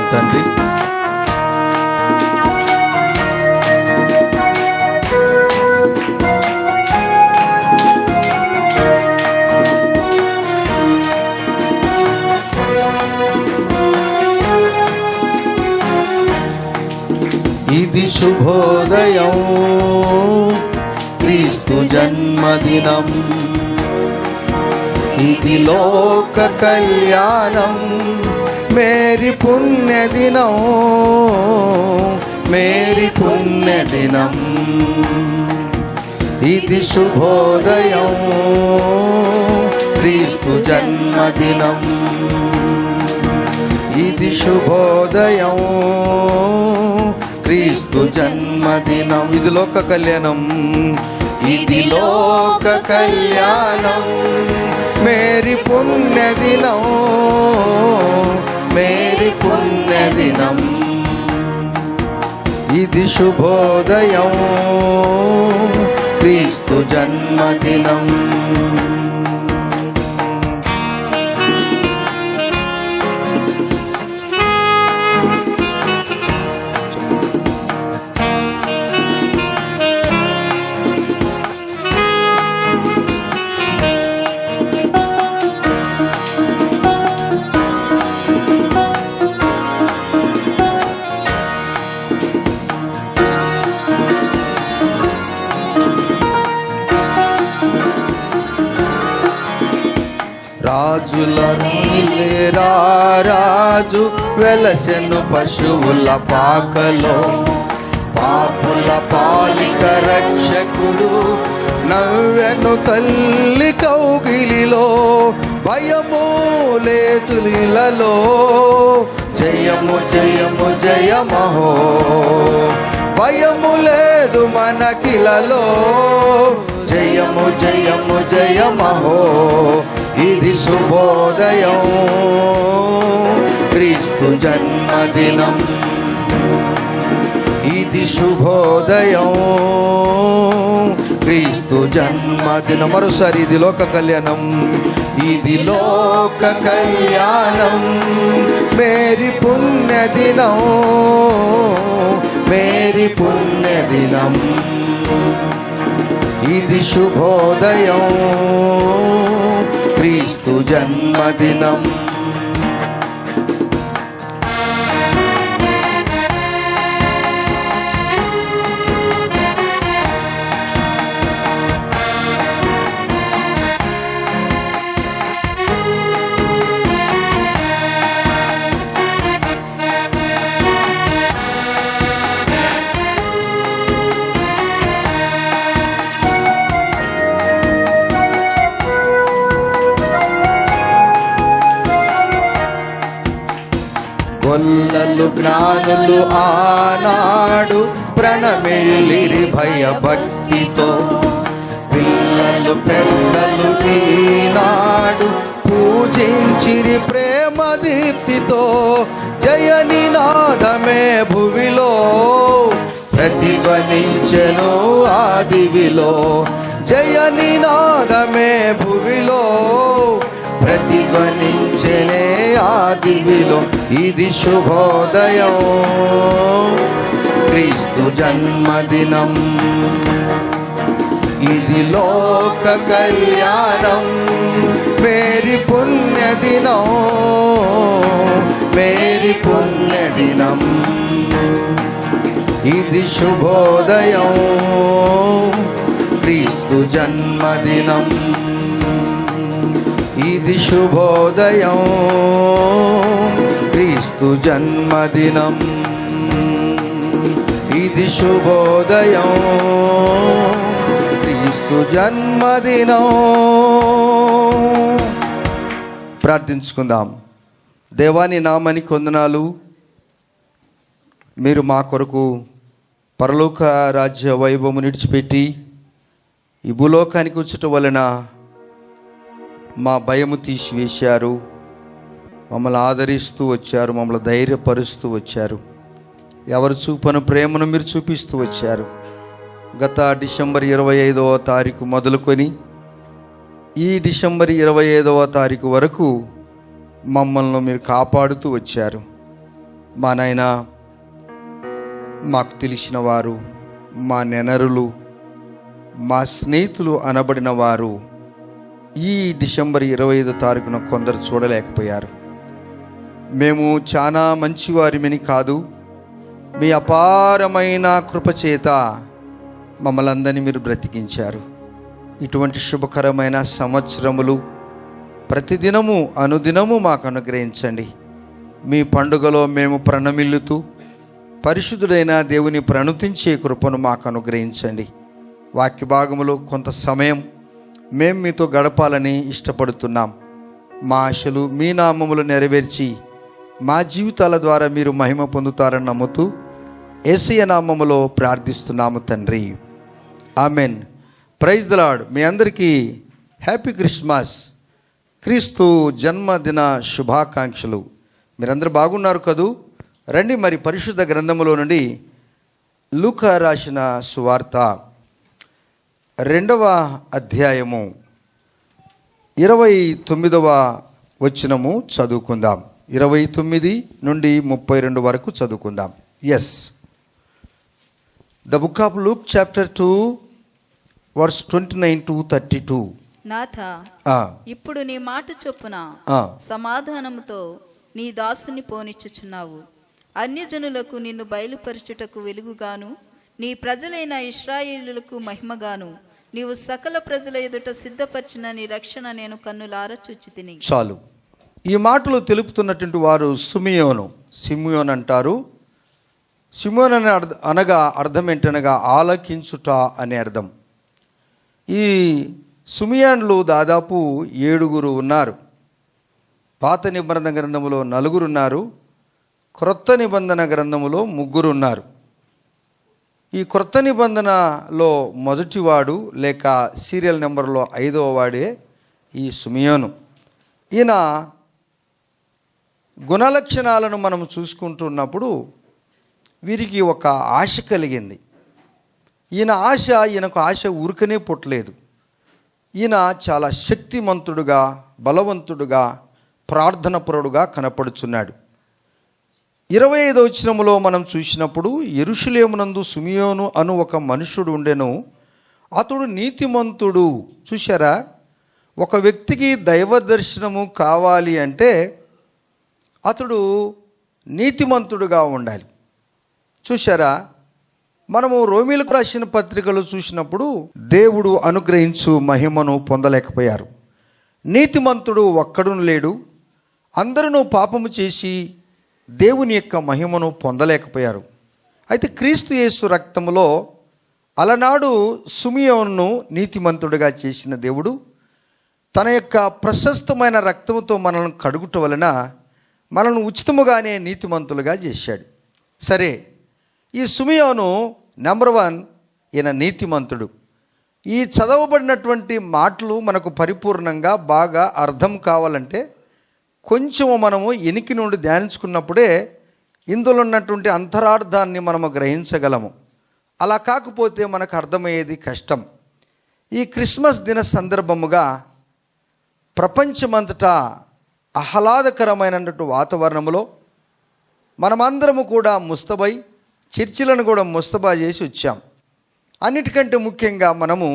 స్తోత్రం తండ్రి. ఇది శుభోదయం, క్రీస్తు జన్మదినం. ఇది లోక కళ్యాణం, మేరీ పుణ్యదినం, మేరీ పుణ్యదినం. ఇది శుభోదయం, క్రీస్తు జన్మదినం. ఇది శుభోదయం, క్రీస్తు జన్మదినం. ఇది లోక కళ్యాణం, ఇది లోక కళ్యాణం, మేరీ పుణ్యదినం, మేరీ పుణ్యదినం. ఇది శుభోదయం, క్రీస్తు జన్మదినం. రాజుల రాజు వెలసెను పశువుల పాకలో, పాపుల పాలిక రక్షకుడు నవ్వెను తల్లి కౌగిలిలో. భయము లేదు నీలలో, జయము జయము జయమహో. భయము లేదు మనకిలలో, జయము జయము జయమహో. ఇది శుభోదయం, క్రీస్తు జన్మదినం. ఇది శుభోదయం, క్రీస్తు జన్మదినం. మరోసారి ఇది లోక కళ్యాణం, ఇది లోక కళ్యాణం, మేరీ పుణ్యదినం, మేరీ పుణ్యదినం. ఇది శుభోదయం, క్రీస్తు జన్మదినం. గొల్లలు జ్ఞానులు ఆనాడు ప్రణమిల్లిరి భయభక్తితో. పిల్లలు పెద్దలు ఈనాడు పూజించిరి ప్రేమ దీప్తితో. జయ నినాదమే భువిలో ప్రతిధ్వనించెను ఆదివిలో. జయ నినాదమే భువిలో ప్రతిధ్వనించెనే ఆదివిలో. ఇది శుభోదయం, క్రీస్తు జన్మదినం. ఇది లోక కళ్యాణం, మేరీ పుణ్యదినం, మేరీ పుణ్యదినం. ఇది శుభోదయం, క్రీస్తు జన్మదినం. ఇది శుభోదయం, క్రీస్తు జన్మదినం. ఇది శుభోదయం, క్రీస్తు జన్మదినం. ప్రార్థించుకుందాం. దేవాని నామానికి వందనాలు. మీరు మా కొరకు పరలోక రాజ్య వైభవము విడిచిపెట్టి ఈ భూలోకానికి వచ్చటం వలన మా భయము తీసివేశారు. మమ్మల్ని ఆదరిస్తూ వచ్చారు, మమ్మల్ని ధైర్యపరుస్తూ వచ్చారు. ఎవరు చూపను ప్రేమను మీరు చూపిస్తూ వచ్చారు. గత డిసెంబర్ 25వ తారీఖు మొదలుకొని ఈ డిసెంబర్ 25వ తారీఖు వరకు మమ్మల్ని మీరు కాపాడుతూ వచ్చారు. మా నాయన, మాకు తెలిసిన వారు, మా నెనరులు, మా స్నేహితులు అనబడిన వారు ఈ డిసెంబర్ 25వ తారీఖున కొందరు చూడలేకపోయారు. మేము చాలా మంచివారిమని కాదు, మీ అపారమైన కృపచేత మమ్మల్ని అందరినీ మీరు బ్రతికించారు. ఇటువంటి శుభకరమైన సంవత్సరములు ప్రతిదినము అనుదినము మాకు అనుగ్రహించండి. మీ పండుగలో మేము ప్రణమిల్లుతూ పరిశుద్ధుడైన దేవుని ప్రణుతించే కృపను మాకు అనుగ్రహించండి. వాక్య భాగములో కొంత సమయం మేము మీతో గడపాలని ఇష్టపడుతున్నాం. మా ఆశలు మీ నామములు నెరవేర్చి మా జీవితాల ద్వారా మీరు మహిమ పొందుతారని నమ్ముతూ యేసయ్య నామములో ప్రార్థిస్తున్నాము తండ్రి, ఆమెన్. Praise the Lord. మీ అందరికీ హ్యాపీ క్రిస్మస్, క్రీస్తు జన్మదిన శుభాకాంక్షలు. మీరందరూ బాగున్నారు కదూ? రండి మరి పరిశుద్ధ గ్రంథములో నుండి లూకా రాసిన సువార్త 2వ అధ్యాయము 29వ వచనము చదువుకుందాం. 29 నుండి 32 వరకు చదువుకుందాం. Yes, the book of Luke chapter 2 verse 29 to 32. నాథ, ఇప్పుడు నీ మాట చొప్పున సమాధానముతో నీ దాసుని పోనిచ్చుచున్నావు. అన్యజనులకు నిన్ను బయలుపరచుటకు వెలుగుగాను, నీ ప్రజలైన ఇశ్రాయేలులకు మహిమగాను, నీవు సకల ప్రజల ఎదుట సిద్ధపరిచిన నీ రక్షణ నేను కన్నులారా చూచి తిని. చాలు. ఈ మాటలు తెలుపుతున్నటువంటి వారు సిమియోన్ అంటారు. సిమియోన్ అనే అనగా అర్థం ఏంటనగా ఆలకించుట అనే అర్థం. ఈ సిమియోన్లు దాదాపు 7 ఉన్నారు. పాత నిబంధన గ్రంథములో 4 ఉన్నారు, క్రొత్త నిబంధన గ్రంథములో 3 ఉన్నారు. ఈ క్రొత్త నిబంధనలో మొదటివాడు లేక సీరియల్ నెంబర్లో 5వ వాడే ఈ సిమియోను. ఈయన గుణలక్షణాలను మనం చూసుకుంటున్నప్పుడు వీరికి ఒక ఆశ కలిగింది. ఈయనకు ఆశ ఊరికనే పుట్టలేదు. ఈయన చాలా శక్తిమంతుడుగా, బలవంతుడుగా, ప్రార్థనపరుడుగా కనపడుచున్నాడు. 25వ వచనములో మనం చూసినప్పుడు, యెరూషలేమునందు సిమియోను అను ఒక మనుషుడు ఉండెను, అతడు నీతిమంతుడు. చూశారా? ఒక వ్యక్తికి దైవ దర్శనము కావాలి అంటే అతడు నీతిమంతుడుగా ఉండాలి. చూశారా? మనము రోమీలకు రాసిన పత్రికలు చూసినప్పుడు దేవుడు అనుగ్రహించు మహిమను పొందలేకపోయారు. నీతిమంతుడు ఒక్కడును లేడు, అందరూ పాపము చేసి దేవుని యొక్క మహిమను పొందలేకపోయారు. అయితే క్రీస్తు యేసు రక్తములో అలనాడు సిమియోనును నీతిమంతుడిగా చేసిన దేవుడు తన యొక్క ప్రశస్తమైన రక్తముతో మనల్ని కడుగుట వలన మనల్ని ఉచితముగానే నీతిమంతులుగా చేశాడు. సరే, ఈ సిమియోను నెంబర్ 1, ఈయన నీతిమంతుడు. ఈ చదవబడినటువంటి మాటలు మనకు పరిపూర్ణంగా బాగా అర్థం కావాలంటే కొంచెము మనము ఎనికి నుండి ధ్యానించుకున్నప్పుడే ఇందులో ఉన్నటువంటి అంతరార్థాన్ని మనము గ్రహించగలము. అలా కాకపోతే మనకు అర్థమయ్యేది కష్టం. ఈ క్రిస్మస్ దిన సందర్భముగా ప్రపంచమంతటా ఆహ్లాదకరమైనటువంటి వాతావరణంలో మనమందరము కూడా ముస్తబై, చర్చిలను కూడా ముస్తబా చేసి వచ్చాం. అన్నిటికంటే ముఖ్యంగా మనము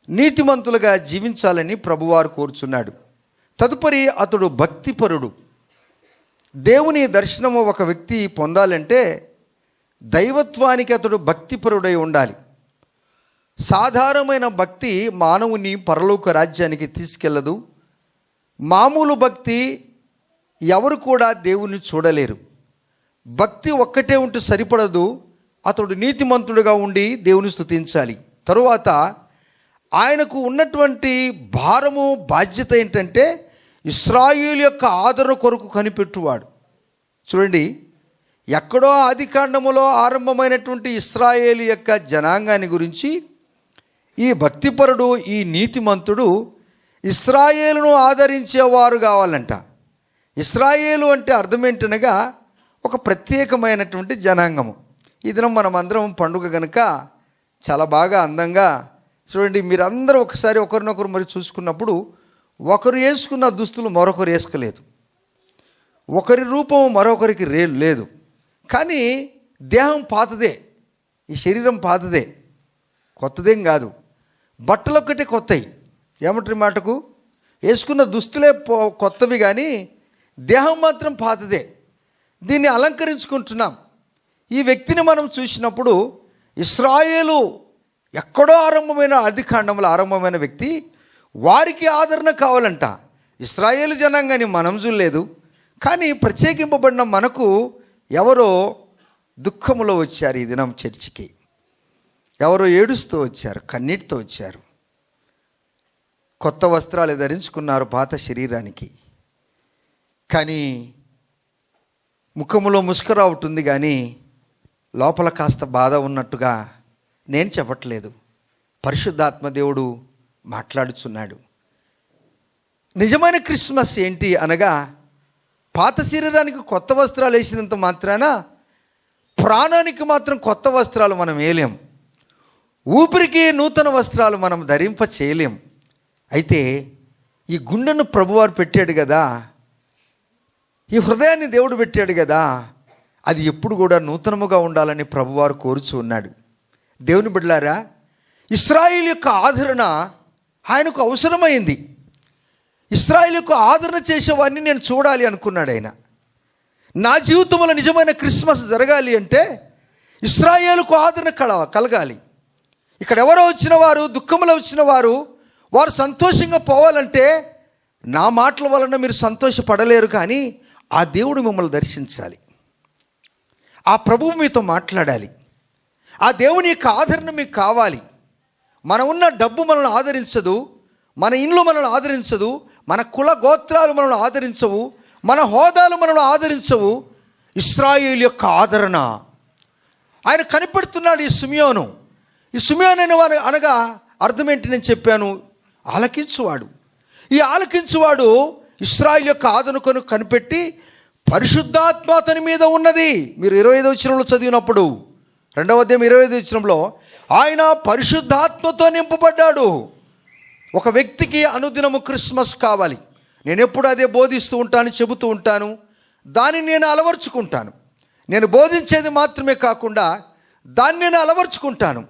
నీతిమంతులుగా జీవించాలని ప్రభువారు కోరుచున్నాడు. తదుపరి అతడు భక్తిపరుడు. దేవుని దర్శనము ఒక వ్యక్తి పొందాలంటే దైవత్వానికి అతడు భక్తిపరుడై ఉండాలి. సాధారణమైన భక్తి మానవుని పరలోక రాజ్యానికి తీసుకెళ్ళదు. మామూలు భక్తి ఎవరు కూడా దేవుని చూడలేరు. భక్తి ఒక్కటే ఉంటే సరిపడదు. అతడు నీతిమంతుడుగా ఉండి దేవుని స్తుతించాలి. తరువాత ఆయనకు ఉన్నటువంటి భారము, బాధ్యత ఏంటంటే ఇశ్రాయేలు యొక్క ఆదరణ కొరకు కనిపెట్టువాడు. చూడండి, ఎక్కడో ఆదికాండములో ఆరంభమైనటువంటి ఇశ్రాయేలు యొక్క జనాంగాన్ని గురించి ఈ భక్తిపరుడు, ఈ నీతిమంతుడు ఇశ్రాయేలును ఆదరించేవారు కావాలంట. ఇశ్రాయేలు అంటే అర్థం ఏంటనగా ఒక ప్రత్యేకమైనటువంటి జనాంగము. ఈ దినం మనమందరం పండుగ కనుక చాలా బాగా అందంగా చూడండి. మీరందరూ ఒకసారి ఒకరినొకరు మరి చూసుకున్నప్పుడు ఒకరు వేసుకున్న దుస్తులు మరొకరు వేసుకోలేదు. ఒకరి రూపం మరొకరికి లేదు. కానీ దేహం పాతదే, ఈ శరీరం పాతదే, కొత్తదేం కాదు. బట్టలు ఒక్కటే కొత్తవి. ఏమంటారు మాటకు? వేసుకున్న దుస్తులే కొత్తవి కానీ దేహం మాత్రం పాతదే. దీన్ని అలంకరించుకుంటున్నాం. ఈ వ్యక్తిని మనం చూసినప్పుడు ఇశ్రాయేలు ఎక్కడో ఆరంభమైన ఆదికాండంలో ఆరంభమైన వ్యక్తి, వారికి ఆదరణ కావాలంట. ఇశ్రాయేలు జనాంగాన్ని మనం చూడలేదు, కానీ ప్రత్యేకింపబడిన మనకు ఎవరో దుఃఖములో వచ్చారు. ఈ దినం చర్చికి ఎవరో ఏడుస్తూ వచ్చారు, కన్నీటితో వచ్చారు. కొత్త వస్త్రాలు ధరించుకున్నారు పాత శరీరానికి, కానీ ముఖములో ముసుకరావుతుంది కానీ లోపల కాస్త బాధ ఉన్నట్టుగా నేను చెప్పట్లేదు. పరిశుద్ధాత్మ దేవుడు మాట్లాడుచున్నాడు. నిజమైన క్రిస్మస్ ఏంటి అనగా, పాత శరీరానికి కొత్త వస్త్రాలు వేసినంత మాత్రాన ప్రాణానికి మాత్రం కొత్త వస్త్రాలు మనం వేయలేం. ఊపిరికి నూతన వస్త్రాలు మనం ధరింప చేయలేం. అయితే ఈ గుండెను ప్రభువారు పెట్టాడు కదా, ఈ హృదయాన్ని దేవుడు పెట్టాడు కదా, అది ఎప్పుడు కూడా నూతనముగా ఉండాలని ప్రభువారు కోరుచూ ఉన్నాడు. దేవుని బిడ్డలారా, ఇశ్రాయేలు యొక్క ఆదరణ ఆయనకు అవసరమైంది. ఇశ్రాయేలు యొక్క ఆదరణ చేసేవాడిని నేను చూడాలి అనుకున్నాడు ఆయన. నా జీవితంలో నిజమైన క్రిస్మస్ జరగాలి అంటే ఇశ్రాయేలుకు ఆదరణ కలగాలి. ఇక్కడ ఎవరో వచ్చిన వారు, దుఃఖంలో వచ్చిన వారు, వారు సంతోషంగా పోవాలంటే నా మాటల వలన మీరు సంతోషపడలేరు, కానీ ఆ దేవుడు మిమ్మల్ని దర్శించాలి. ఆ ప్రభువు మీతో మాట్లాడాలి. ఆ దేవుని యొక్క ఆదరణ మీకు కావాలి. మన ఉన్న డబ్బు మనల్ని ఆదరించదు, మన ఇండ్లు మనల్ని ఆదరించదు, మన కుల గోత్రాలు మనల్ని ఆదరించవు, మన హోదాలు మనల్ని ఆదరించవు. ఇశ్రాయేలు యొక్క ఆదరణ ఆయన కనిపెడుతున్నాడు. ఈ సిమియోను అనగా అర్థం ఏంటి నేను చెప్పాను, ఆలకించువాడు. ఈ ఆలకించువాడు ఇశ్రాయేలు యొక్క ఆదరణను కనిపెట్టి పరిశుద్ధాత్మ అతని మీద ఉన్నది. మీరు 25వ వచనంలో చదివినప్పుడు, 2వ అధ్యాయం 25వ వచనంలో ఆయన పరిశుద్ధాత్మతో నింపబడ్డాడు. ఒక వ్యక్తికి అనుదినము క్రిస్మస్ కావాలి. నేను ఎప్పుడు అదే బోధిస్తూ ఉంటాను, చెబుతూ ఉంటాను, దానిని నేను అలవర్చుకుంటాను. నేను బోధించేది మాత్రమే కాకుండా దాన్ని నేను అలవర్చుకుంటాను.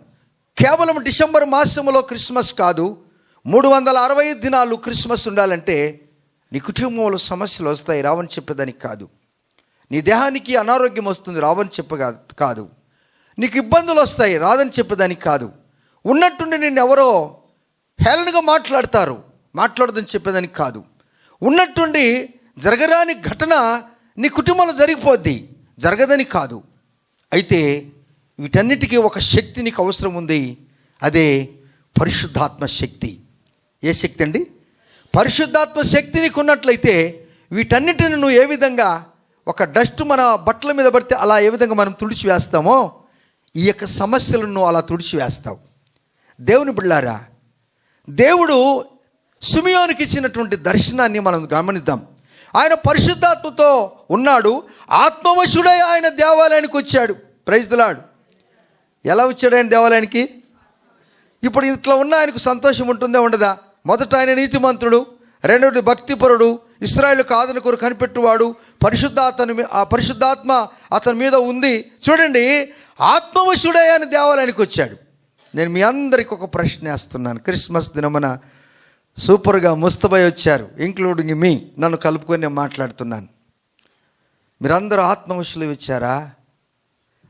కేవలం డిసెంబర్ మాసంలో క్రిస్మస్ కాదు, 365 దినాలు క్రిస్మస్ ఉండాలంటే నీ కుటుంబంలో సమస్యలు వస్తాయి, రావని చెప్పేదానికి కాదు. నీ దేహానికి అనారోగ్యం వస్తుంది, రావని కాదు. నీకు ఇబ్బందులు వస్తాయి, రాదని చెప్పేదానికి కాదు. ఉన్నట్టుండి నిన్ను ఎవరో హేళనగా మాట్లాడదని చెప్పేదానికి కాదు. ఉన్నట్టుండి జరగరాని ఘటన నీ కుటుంబంలో జరిగిపోద్ది, జరగదని కాదు. అయితే వీటన్నిటికీ ఒక శక్తి నీకు అవసరం ఉంది, అదే పరిశుద్ధాత్మ శక్తి. ఏ శక్తి అండి? పరిశుద్ధాత్మ శక్తి నీకు ఉన్నట్లయితే వీటన్నిటిని నువ్వు ఏ విధంగా ఒక డస్ట్ మన బట్టల మీద పడితే అలా ఏ విధంగా మనం తుడిచివేస్తామో ఈ యొక్క సమస్యలను నువ్వు అలా తుడిచివేస్తావు. దేవుని బిడ్డలారా, దేవుడు సిమియోనుకి ఇచ్చినటువంటి దర్శనాన్ని మనం గమనిద్దాం. ఆయన పరిశుద్ధాత్మతో ఉన్నాడు, ఆత్మవశుడై ఆయన దేవాలయానికి వచ్చాడు. Praise the lord. ఎలా వచ్చాడు ఆయన దేవాలయానికి? ఇప్పుడు ఇట్లా ఉన్న ఆయనకు సంతోషం ఉంటుందా ఉండదా? మొదట ఆయన నీతిమంతుడు, రెండవది భక్తిపరుడు, ఇశ్రాయేలుకు ఆదరణ కొరకు కనిపెట్టువాడు, పరిశుద్ధాత్మ అతని మీద ఉంది. చూడండి, ఆత్మవశుడై ఆయన దేవాలయానికి వచ్చాడు. నేను మీ అందరికి ఒక ప్రశ్న వేస్తున్నాను. క్రిస్మస్ దినమున సూపర్గా ముస్తబై వచ్చారు, ఇంక్లూడింగ్ మీ, నన్ను కలుపుకొని నేను మాట్లాడుతున్నాను. మీరందరూ ఆత్మవశులు వచ్చారా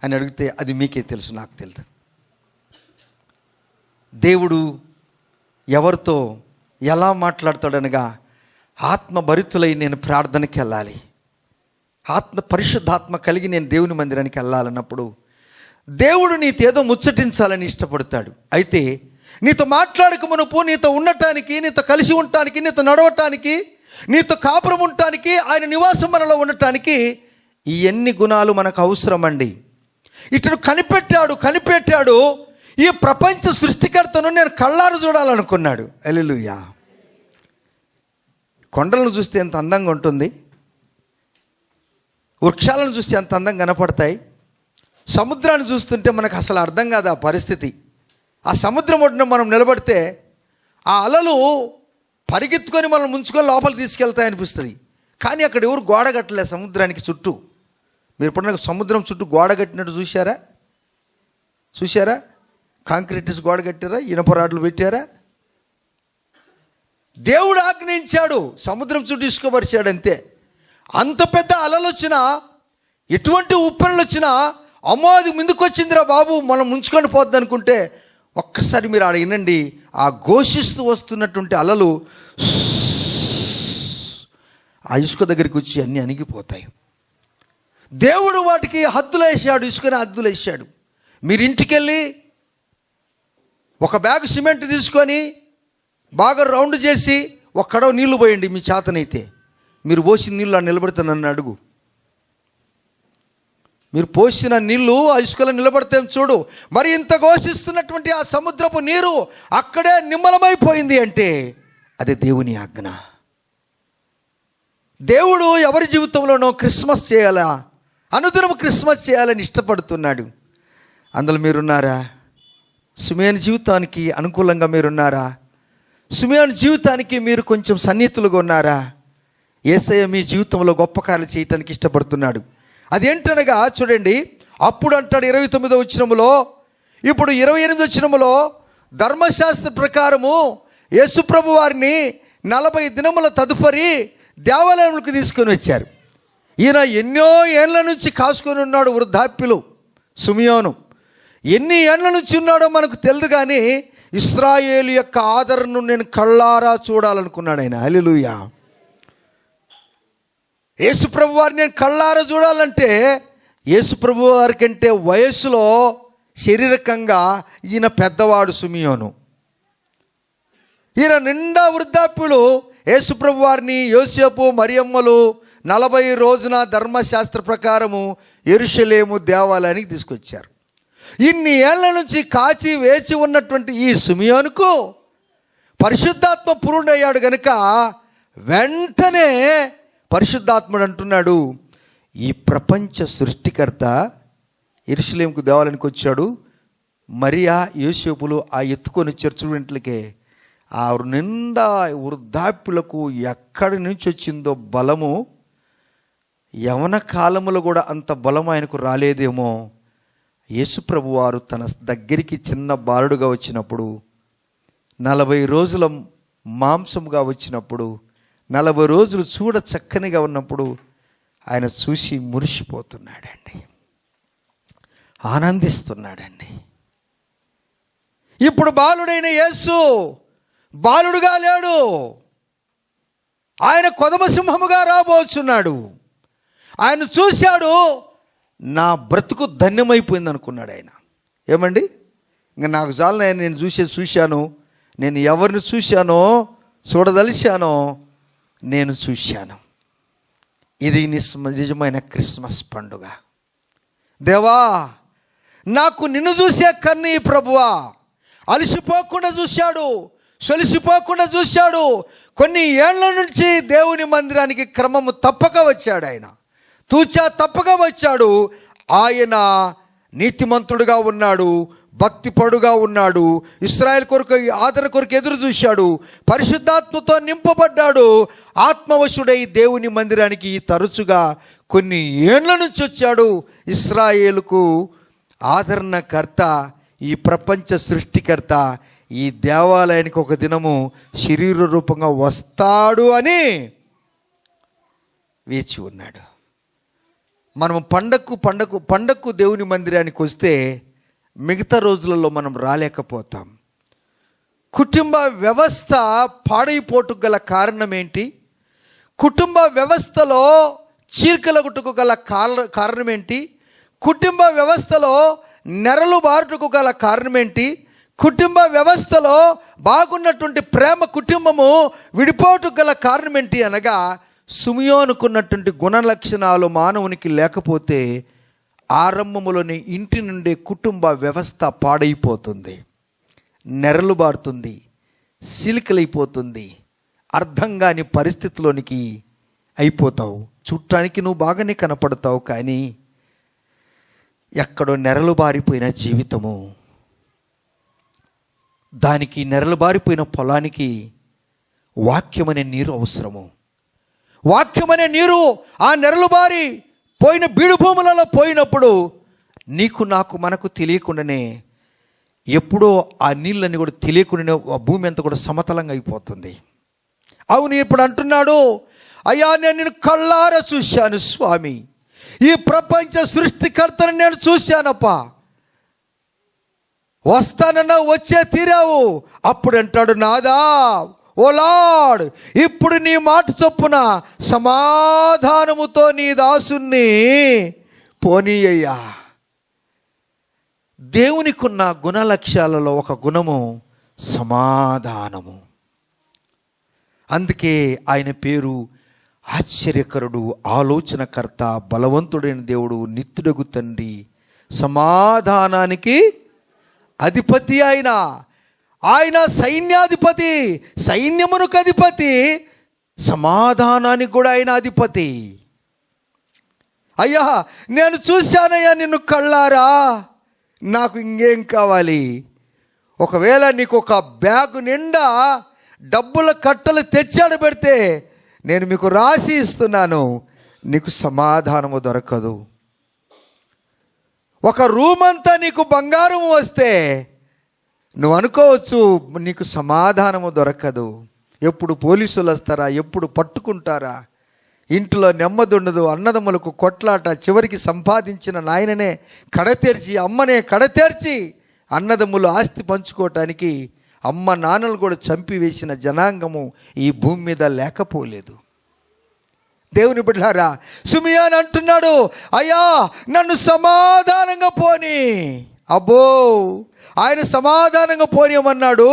అని అడిగితే అది మీకే తెలుసు, నాకు తెలుసు. దేవుడు ఎవరితో ఎలా మాట్లాడతాడనగా, ఆత్మభరితులై నేను ప్రార్థనకి వెళ్ళాలి, పరిశుద్ధాత్మ కలిగి నేను దేవుని మందిరానికి వెళ్ళాలన్నప్పుడు దేవుడు నీతేదో ముచ్చటించాలని ఇష్టపడతాడు. అయితే నీతో మాట్లాడక మునుపు, నీతో ఉండటానికి, నీతో కలిసి ఉండటానికి, నీతో నడవటానికి, నీతో కాపురం ఉండటానికి, ఆయన నివాసం మనలో ఉండటానికి ఈ ఎన్ని గుణాలు మనకు అవసరమండి. ఇతడు కనిపెట్టాడు. ఈ ప్రపంచ సృష్టికర్తను నేను కళ్ళారు చూడాలనుకున్నాడు. హల్లెలూయా. కొండలను చూస్తే ఎంత అందంగా ఉంటుంది, వృక్షాలను చూస్తే ఎంత అందంగా కనపడతాయి. సముద్రాన్ని చూస్తుంటే మనకు అసలు అర్థం కాదు ఆ పరిస్థితి. ఆ సముద్రం ఒడ్డున మనం నిలబడితే ఆ అలలు పరిగెత్తుకొని మనం ముంచుకొని లోపలికి తీసుకెళ్తాయి అనిపిస్తుంది. కానీ అక్కడ ఎవరు గోడ కట్టలేదు సముద్రానికి చుట్టూ. మీరు ఎప్పుడన్నా సముద్రం చుట్టూ గోడ కట్టినట్టు చూశారా? కాంక్రీట్ గోడ కట్టారా? ఇనప రాడ్లు పెట్టారా? దేవుడు ఆజ్ఞయించాడు, సముద్రం చుట్టూ ఇసుకపరిచాడు అంతే. అంత పెద్ద అలలు వచ్చినా, ఎటువంటి ఉప్పెనలు వచ్చినా, అమ్మో అది ముందుకు వచ్చిందిరా బాబు మనం ముంచుకొని పోద్ది అనుకుంటే, ఒక్కసారి మీరు ఆడ వినండి, ఆ ఘోషిస్తూ వస్తున్నటువంటి అలలు ఆ ఇసుక దగ్గరికి వచ్చి అన్నీ అణిగిపోతాయి. దేవుడు వాటికి హద్దులు వేసాడు, ఇసుకని హద్దులు వేసాడు. మీరు ఇంటికి వెళ్ళి ఒక బ్యాగ్ సిమెంట్ తీసుకొని బాగా రౌండ్ చేసి ఒక్కడో నీళ్లు పోయండి మీ చేతనైతే. మీరు పోసిన నీళ్ళు నిలబడితే నన్ను అడుగు. మీరు పోసిన నీళ్లు ఆ ఇసుకలో నిలబడితే చూడు. మరి ఇంత ఘోషిస్తున్నటువంటి ఆ సముద్రపు నీరు అక్కడే నిమ్మలమైపోయింది అంటే అదే దేవుని ఆజ్ఞ. దేవుడు ఎవరి జీవితంలోనో క్రిస్మస్ చేయాలా, అనుదినం క్రిస్మస్ చేయాలని ఇష్టపడుతున్నాడు. అందులో మీరున్నారా? సిమెయోను జీవితానికి అనుకూలంగా మీరున్నారా? సిమెయోను జీవితానికి మీరు కొంచెం సన్నిహితులుగా ఉన్నారా? యేసయ్య మీ జీవితంలో గొప్ప కార్యాలు చేయటానికి ఇష్టపడుతున్నాడు. అదేంటనగా చూడండి, అప్పుడు అంటాడు 29వ వచనములో, ఇప్పుడు 28వ వచనములో ధర్మశాస్త్ర ప్రకారము యేసుప్రభు వారిని 40 దినముల తదుపరి దేవాలయంలోకి తీసుకొని వచ్చారు. ఈయన ఎన్నో ఏళ్ళ నుంచి కాసుకొని ఉన్నాడు వృద్ధాప్యులు. సిమెయోను ఎన్ని ఏళ్ళ నుంచి ఉన్నాడో మనకు తెలియదు, కానీ ఇశ్రాయేలు యొక్క ఆదరణను నేను కళ్ళారా చూడాలనుకున్నాడు ఆయన. హల్లెలూయా. యేసుప్రభు వారిని నేను కళ్ళారా చూడాలంటే, యేసుప్రభు వారి కంటే వయస్సులో శారీరకంగా ఈయన పెద్దవాడు సిమెయోను. ఈయన నిండా వృద్ధాప్యులు. యేసుప్రభు వారిని యోసేపు మరియమ్మలు 40 రోజున ధర్మశాస్త్ర ప్రకారము యెరూషలేము దేవాలయానికి తీసుకొచ్చారు. ఇన్ని ఏళ్ల నుంచి కాచి వేచి ఉన్నటువంటి ఈ సిమెయోనుకు పరిశుద్ధాత్మ పూర్ణుడయ్యాడు గనుక వెంటనే పరిశుద్ధాత్ముడు అంటున్నాడు, ఈ ప్రపంచ సృష్టికర్త యెరూషలేముకు దేవాలయానికి వచ్చాడు. మరియా యోసేపులు ఆ ఎత్తుకొని వచ్చారు చూడంట్లకే. ఆ నిండా వృద్ధాప్యులకు ఎక్కడి నుంచి వచ్చిందో బలము, యవన కాలములో కూడా అంత బలం ఆయనకు రాలేదేమో. యేసుప్రభు వారు తన దగ్గరికి చిన్న బాలుడుగా వచ్చినప్పుడు, 40 రోజుల మాంసముగా వచ్చినప్పుడు, 40 రోజులు చూడ చక్కనిగా ఉన్నప్పుడు ఆయన చూసి మురిసిపోతున్నాడండి, ఆనందిస్తున్నాడండి. ఇప్పుడు బాలుడైన యేసు బాలుడుగా లేడు, ఆయన కొదమ సింహముగా రాబోచున్నాడు. ఆయన చూశాడు, నా బ్రతుకు ధన్యమైపోయింది అనుకున్నాడు ఆయన. ఏమండి, ఇంకా నాకు చాలు, నేను చూశాను, నేను ఎవరిని చూశానో చూడదలిశానో నేను చూశాను. ఇది నిజమైన క్రిస్మస్ పండుగ. దేవా, నాకు నిన్ను చూసే కన్నీ ప్రభువా. అలసిపోకుండా చూశాడు, సొలిసిపోకుండా చూశాడు. కొన్ని ఏళ్ల నుంచి దేవుని మందిరానికి క్రమము తప్పక వచ్చాడు ఆయన, తూచా తప్పక వచ్చాడు. ఆయన నీతిమంతుడుగా ఉన్నాడు, భక్తిపరుడుగా ఉన్నాడు, ఇశ్రాయేలు కొరకు ఆదరణ కొరకు ఎదురు చూశాడు, పరిశుద్ధాత్మతో నింపబడ్డాడు, ఆత్మవశుడై దేవుని మందిరానికి తరచుగా కొన్ని ఏళ్ల నుంచి వచ్చాడు. ఇశ్రాయేలుకు ఆదరణకర్త, ఈ ప్రపంచ సృష్టికర్త ఈ దేవాలయానికి ఒక దినము శరీర రూపంగా వస్తాడు అని వేచి ఉన్నాడు. మనం పండక్కు దేవుని మందిరానికి వస్తే మిగతా రోజులలో మనం రాలేకపోతాం. కుటుంబ వ్యవస్థ పాడైపోటుకు గల కారణం ఏంటి? కుటుంబ వ్యవస్థలో చీల్కలగుటకు గల కారణం ఏంటి? కుటుంబ వ్యవస్థలో నెరలు బారుటకు గల కారణం ఏంటి? కుటుంబ వ్యవస్థలో బాగున్నటువంటి ప్రేమ కుటుంబము విడిపోటుకు గల కారణం ఏంటి అనగా, సిమెయోనుకున్నటువంటి గుణ లక్షణాలు మానవునికి లేకపోతే ఆరంభములోని ఇంటి నుండి కుటుంబ వ్యవస్థ పాడైపోతుంది, నెరలు బారుతుంది, సిలికలైపోతుంది, అర్థం కాని పరిస్థితిలోనికి అయిపోతావు. చూడటానికి నువ్వు బాగానే కనపడతావు, కానీ ఎక్కడో నెరలు బారిపోయిన జీవితము. దానికి నెరలు బారిపోయిన పొలానికి వాక్యమనే నీరు అవసరము. వాక్యమనే నీరు ఆ నెరలు బారి పోయిన బీడు భూములలో పోయినప్పుడు నీకు నాకు మనకు తెలియకుండానే ఎప్పుడో ఆ నీళ్ళని కూడా తెలియకుండానే ఆ భూమి అంతా కూడా సమతలంగా అయిపోతుంది. అవును, ఇప్పుడు అంటున్నాడు, అయ్యా నేను నిన్ను కళ్ళారా చూశాను స్వామి, ఈ ప్రపంచ సృష్టికర్తను నేను చూశానప్పా, వస్తానన్నా వచ్చే తీరావు. అప్పుడు అంటాడు, నాదా ఓ లార్డ్, ఇప్పుడు నీ మాట చొప్పున సమాధానముతో నీ దాసుని పోనీయ్యా. దేవునికున్న గుణలక్ష్యాలలో ఒక గుణము సమాధానము. అందుకే ఆయన పేరు ఆశ్చర్యకరుడు, ఆలోచనకర్త, బలవంతుడైన దేవుడు, నిత్యుడగు తండ్రి, సమాధానానికి అధిపతి. ఆయన సైన్యాధిపతి, సైన్యమునకు అధిపతి, సమాధానానికి కూడా ఆయన అధిపతి. అయ్యా నేను చూశానయ్యా నిన్ను కళ్ళారా, నాకు ఇంకేం కావాలి? ఒకవేళ నీకు ఒక బ్యాగు నిండా డబ్బుల కట్టలు తెచ్చాడు పెడితే నేను మీకు రాసి ఇస్తున్నాను, నీకు సమాధానము దొరకదు. ఒక రూమ్ అంతా నీకు బంగారం వస్తే నువ్వు అనుకోవచ్చు నీకు సమాధానము దొరకదు. ఎప్పుడు పోలీసులు వస్తారా, ఎప్పుడు పట్టుకుంటారా, ఇంట్లో నెమ్మది ఉండదు, అన్నదమ్ములకు కొట్లాట, చివరికి సంపాదించిన నాయననే కడతెర్చి, అమ్మనే కడతెర్చి అన్నదమ్ములు ఆస్తి పంచుకోవటానికి అమ్మ నాన్నలు కూడా చంపివేసిన జనాంగము ఈ భూమి మీద లేకపోలేదు. దేవుని బిడ్డలారా, సిమియోను అంటున్నాడు, అయ్యా నన్ను సమాధానంగా పోని. అబ్బో, ఆయన సమాధానంగా పోనీయమన్నాడు.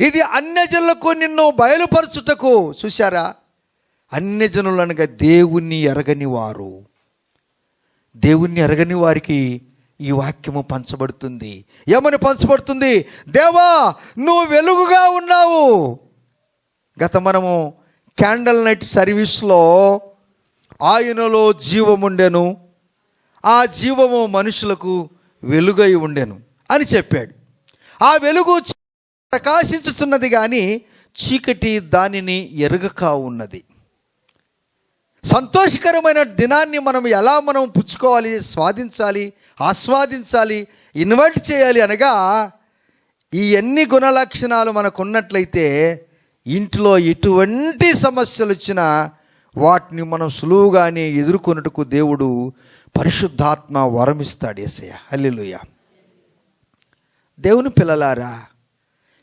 ఇది అన్యజనులకు నిన్ను బయలుపరచుటకు. చూశారా, అన్యజనులు అనగా దేవుణ్ణి ఎరగని వారు. దేవుణ్ణి ఎరగని వారికి ఈ వాక్యము పంచబడుతుంది. ఏమని పంచబడుతుంది? దేవా నువ్వు వెలుగుగా ఉన్నావు. మనము క్యాండల్ నైట్ సర్వీస్లో ఆయనలో జీవముండెను, ఆ జీవము మనుషులకు వెలుగై ఉండెను అని చెప్పాడు. ఆ వెలుగు ప్రకాశించుతున్నది కానీ చీకటి దానిని ఎరగక ఉన్నది. సంతోషకరమైన దినాన్ని మనం పుచ్చుకోవాలి, స్వాదించాలి, ఆస్వాదించాలి, ఇన్వైట్ చేయాలి అనగా ఈ ఎన్ని గుణలక్షణాలు మనకు ఉన్నట్లయితే ఇంట్లో ఎటువంటి సమస్యలు వచ్చినా వాటిని మనం సులువుగానే ఎదుర్కొనుటకు దేవుడు పరిశుద్ధాత్మ వరమిస్తాడు. యేసయ్య, హల్లెలూయా. దేవుని పిల్లలారా,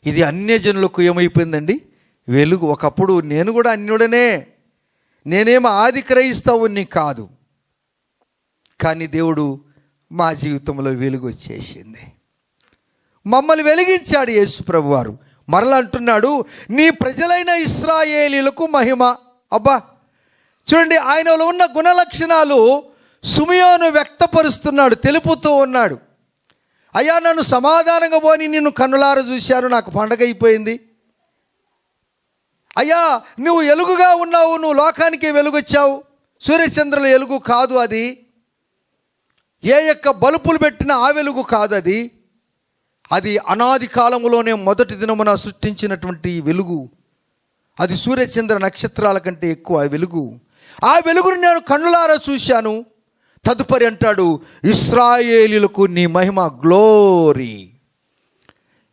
ఇది అన్యజనులకు ఏమైపోయిందండి? వెలుగు. ఒకప్పుడు నేను కూడా అన్యుడనే, నేనేమో ఆది క్రైస్తవుని కాదు, కానీ దేవుడు మా జీవితంలో వెలుగు వచ్చేసింది, మమ్మల్ని వెలిగించాడు యేసు ప్రభువారు. మరలా అంటున్నాడు, నీ ప్రజలైన ఇశ్రాయేలీలకు మహిమ. అబ్బా చూడండి, ఆయనలో ఉన్న గుణలక్షణాలు సిమియోను వ్యక్తపరుస్తున్నాడు, తెలుపుతూ ఉన్నాడు. అయ్యా నన్ను సమాధానంగా పోని, నిన్ను కన్నులార చూశాను, నాకు పండగ అయిపోయింది. అయ్యా నువ్వు వెలుగుగా ఉన్నావు, నువ్వు లోకానికి వెలుగొచ్చావు. సూర్యచంద్రుల వెలుగు కాదు అది, ఏ యొక్క బలుపులు పెట్టిన ఆ వెలుగు కాదు అది. అది అనాది కాలంలోనే మొదటి దినమున సృష్టించినటువంటి వెలుగు. అది సూర్యచంద్ర నక్షత్రాల కంటే ఎక్కువ వెలుగు. ఆ వెలుగును నేను కన్నులారా చూశాను. తదుపరి అంటాడు, ఇశ్రాయేలీలకు నీ మహిమ, గ్లోరీ.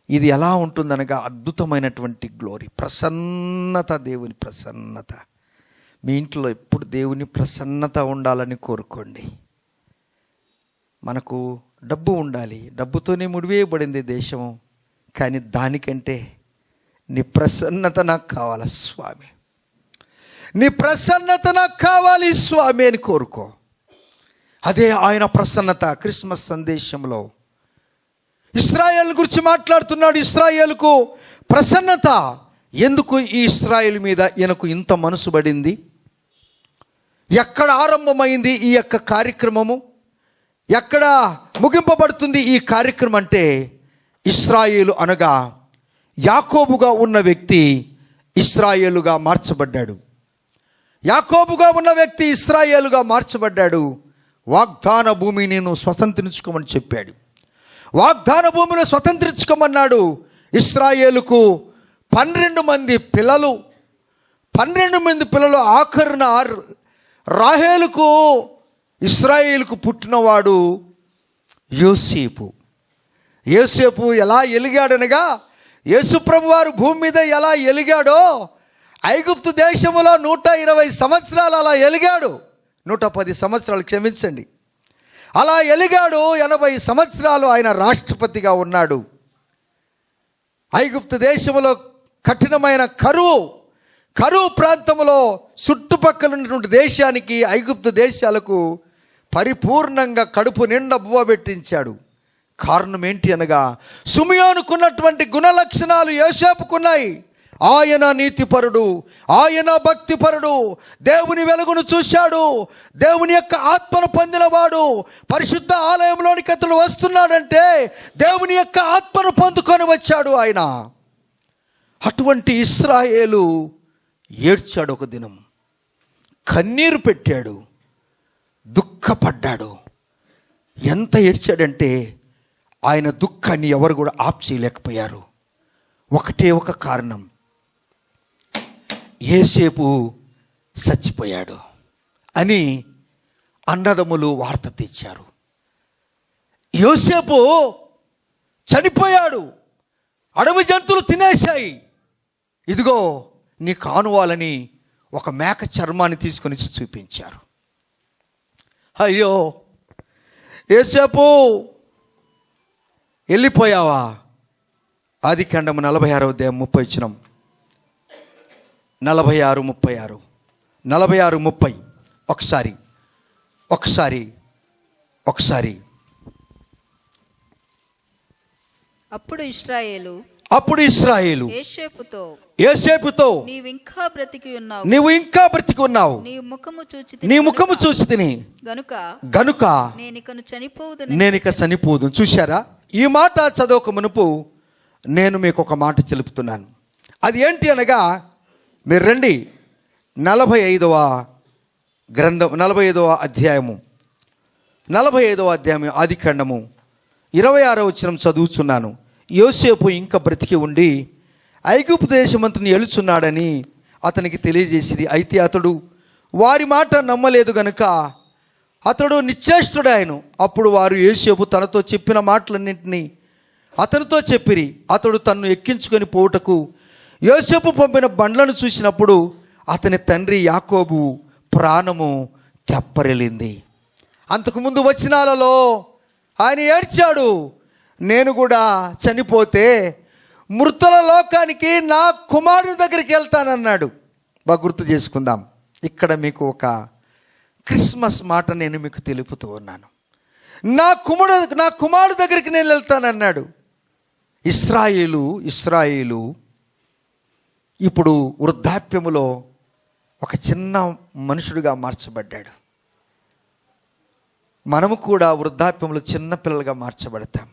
ఇది ఎలా ఉంటుందనగా అద్భుతమైనటువంటి గ్లోరీ, ప్రసన్నత, దేవుని ప్రసన్నత. మీ ఇంట్లో ఎప్పుడు దేవుని ప్రసన్నత ఉండాలని కోరుకోండి. మనకు డబ్బు ఉండాలి, డబ్బుతోనే ముడివేయబడింది దేశము, కానీ దానికంటే నీ ప్రసన్నత నాకు కావాలి స్వామి, నీ ప్రసన్నత నాకు కావాలి స్వామి అని కోరుకో. అదే ఆయన ప్రసన్నత. క్రిస్మస్ సందేశంలో ఇశ్రాయేల్ గురించి మాట్లాడుతున్నాడు. ఇశ్రాయేలుకు ప్రసన్నత. ఎందుకు ఈ ఇశ్రాయేల్ మీద ఈయనకు ఇంత మనసు పడింది? ఎక్కడ ఆరంభమైంది ఈ యొక్క కార్యక్రమము? ఎక్కడ ముగింపబడుతుంది ఈ కార్యక్రమం అంటే, ఇశ్రాయేలు అనగా యాకోబుగా ఉన్న వ్యక్తి ఇశ్రాయేలుగా మార్చబడ్డాడు. యాకోబుగా ఉన్న వ్యక్తి ఇశ్రాయేలుగా మార్చబడ్డాడు. వాగ్దాన భూమిని నువ్వు స్వతంత్రించుకోమని చెప్పాడు. వాగ్దాన భూమిని స్వతంత్రించుకోమన్నాడు. ఇశ్రాయేలుకు 12 మంది పిల్లలు, 12 మంది పిల్లలు ఆఖరున రాహేలుకు ఇశ్రాయేలుకు పుట్టినవాడు యోసేపు. యోసేపు ఎలా ఎలిగాడనగా, యేసుప్రభు వారు భూమి మీద ఎలా ఎలిగాడో ఐగుప్తు దేశంలో 120 సంవత్సరాలు అలా ఎలిగాడు. 110 సంవత్సరాలు క్షమించండి, అలా ఎలిగాడు. 80 సంవత్సరాలు ఆయన రాష్ట్రపతిగా ఉన్నాడు. ఐగుప్తు దేశంలో కఠినమైన కరువు ప్రాంతంలో చుట్టుపక్కల ఉన్నటువంటి దేశానికి, ఐగుప్తు దేశాలకు పరిపూర్ణంగా కడుపు నిండా బువ్వబెట్టించాడు. కారణం ఏంటి అనగా, సిమియోనుకున్నటువంటి గుణ లక్షణాలు యోసేపుకున్నాయి. ఆయన నీతిపరుడు, ఆయన భక్తిపరుడు, దేవుని వెలుగును చూశాడు, దేవుని యొక్క ఆత్మను పొందినవాడు. పరిశుద్ధ ఆలయంలోనికి అతడు వస్తున్నాడంటే దేవుని యొక్క ఆత్మను పొందుకొని వచ్చాడు ఆయన. అటువంటి ఇశ్రాయేలు ఏడ్చాడు. ఒక దినం కన్నీరు పెట్టాడు, దుఃఖపడ్డాడు. ఎంత ఏడ్చాడంటే ఆయన దుఃఖాన్ని ఎవరు కూడా ఆప్ చేయలేకపోయారు. ఒకటే ఒక కారణం, యోసేపు చచ్చిపోయాడు అని అన్నదమ్ములు వార్త తెచ్చారు. యోసేపు చనిపోయాడు, అడవి జంతువులు తినేశాయి, ఇదిగో నీ కానువాలని ఒక మేక చర్మాన్ని తీసుకొని చూపించారు. అయ్యో యోసేపు వెళ్ళిపోయావా? ఆదికాండము 46వ అధ్యాయం 30 46 30 ఒకసారి. అప్పుడు ఇశ్రాయేలు యోసేపుతో నీవు ఇంకా బ్రతికి ఉన్నావు, నీ ముఖము చూచి తిని గనుక నేనిక చనిపోదు. చూశారా? ఈ మాట చదవక మునుపు నేను మీకు ఒక మాట తెలుపుతున్నాను. అది ఏంటి అనగా, మీరు రండి 45వ అధ్యాయము ఆదికాండము 26వ వచనం చదువుతున్నాను. యోసేపు ఇంకా బ్రతికి ఉండి ఐగుప్తు దేశమంతని ఏలుచున్నాడని అతనికి తెలియజేసిరి. అయితే అతడు వారి మాట నమ్మలేదు గనుక అతడు నిశ్చేష్టుడాయను. అప్పుడు వారు యోసేపు తనతో చెప్పిన మాటలన్నింటినీ అతనితో చెప్పిరి. అతడు తన్ను ఎక్కించుకొని పోవుటకు యోసేపు పంపిన బండ్లను చూసినప్పుడు అతని తండ్రి యాకోబు ప్రాణము తెప్పరిల్లింది. అంతకుముందు వచనాలలో ఆయన ఏడ్చాడు, నేను కూడా చనిపోతే మృతుల లోకానికి నా కుమారుని దగ్గరికి వెళ్తానన్నాడు. బాగా గుర్తు చేసుకుందాం. ఇక్కడ మీకు ఒక క్రిస్మస్ మాట నేను మీకు తెలుపుతూ ఉన్నాను. నా కుమారుడు దగ్గరికి నేను వెళ్తానన్నాడు. ఇశ్రాయేలు ఇప్పుడు వృద్ధాప్యములో ఒక చిన్న మనుషుడిగా మార్చబడ్డాడు. మనము కూడా వృద్ధాప్యంలో చిన్నపిల్లలుగా మార్చబడతాం.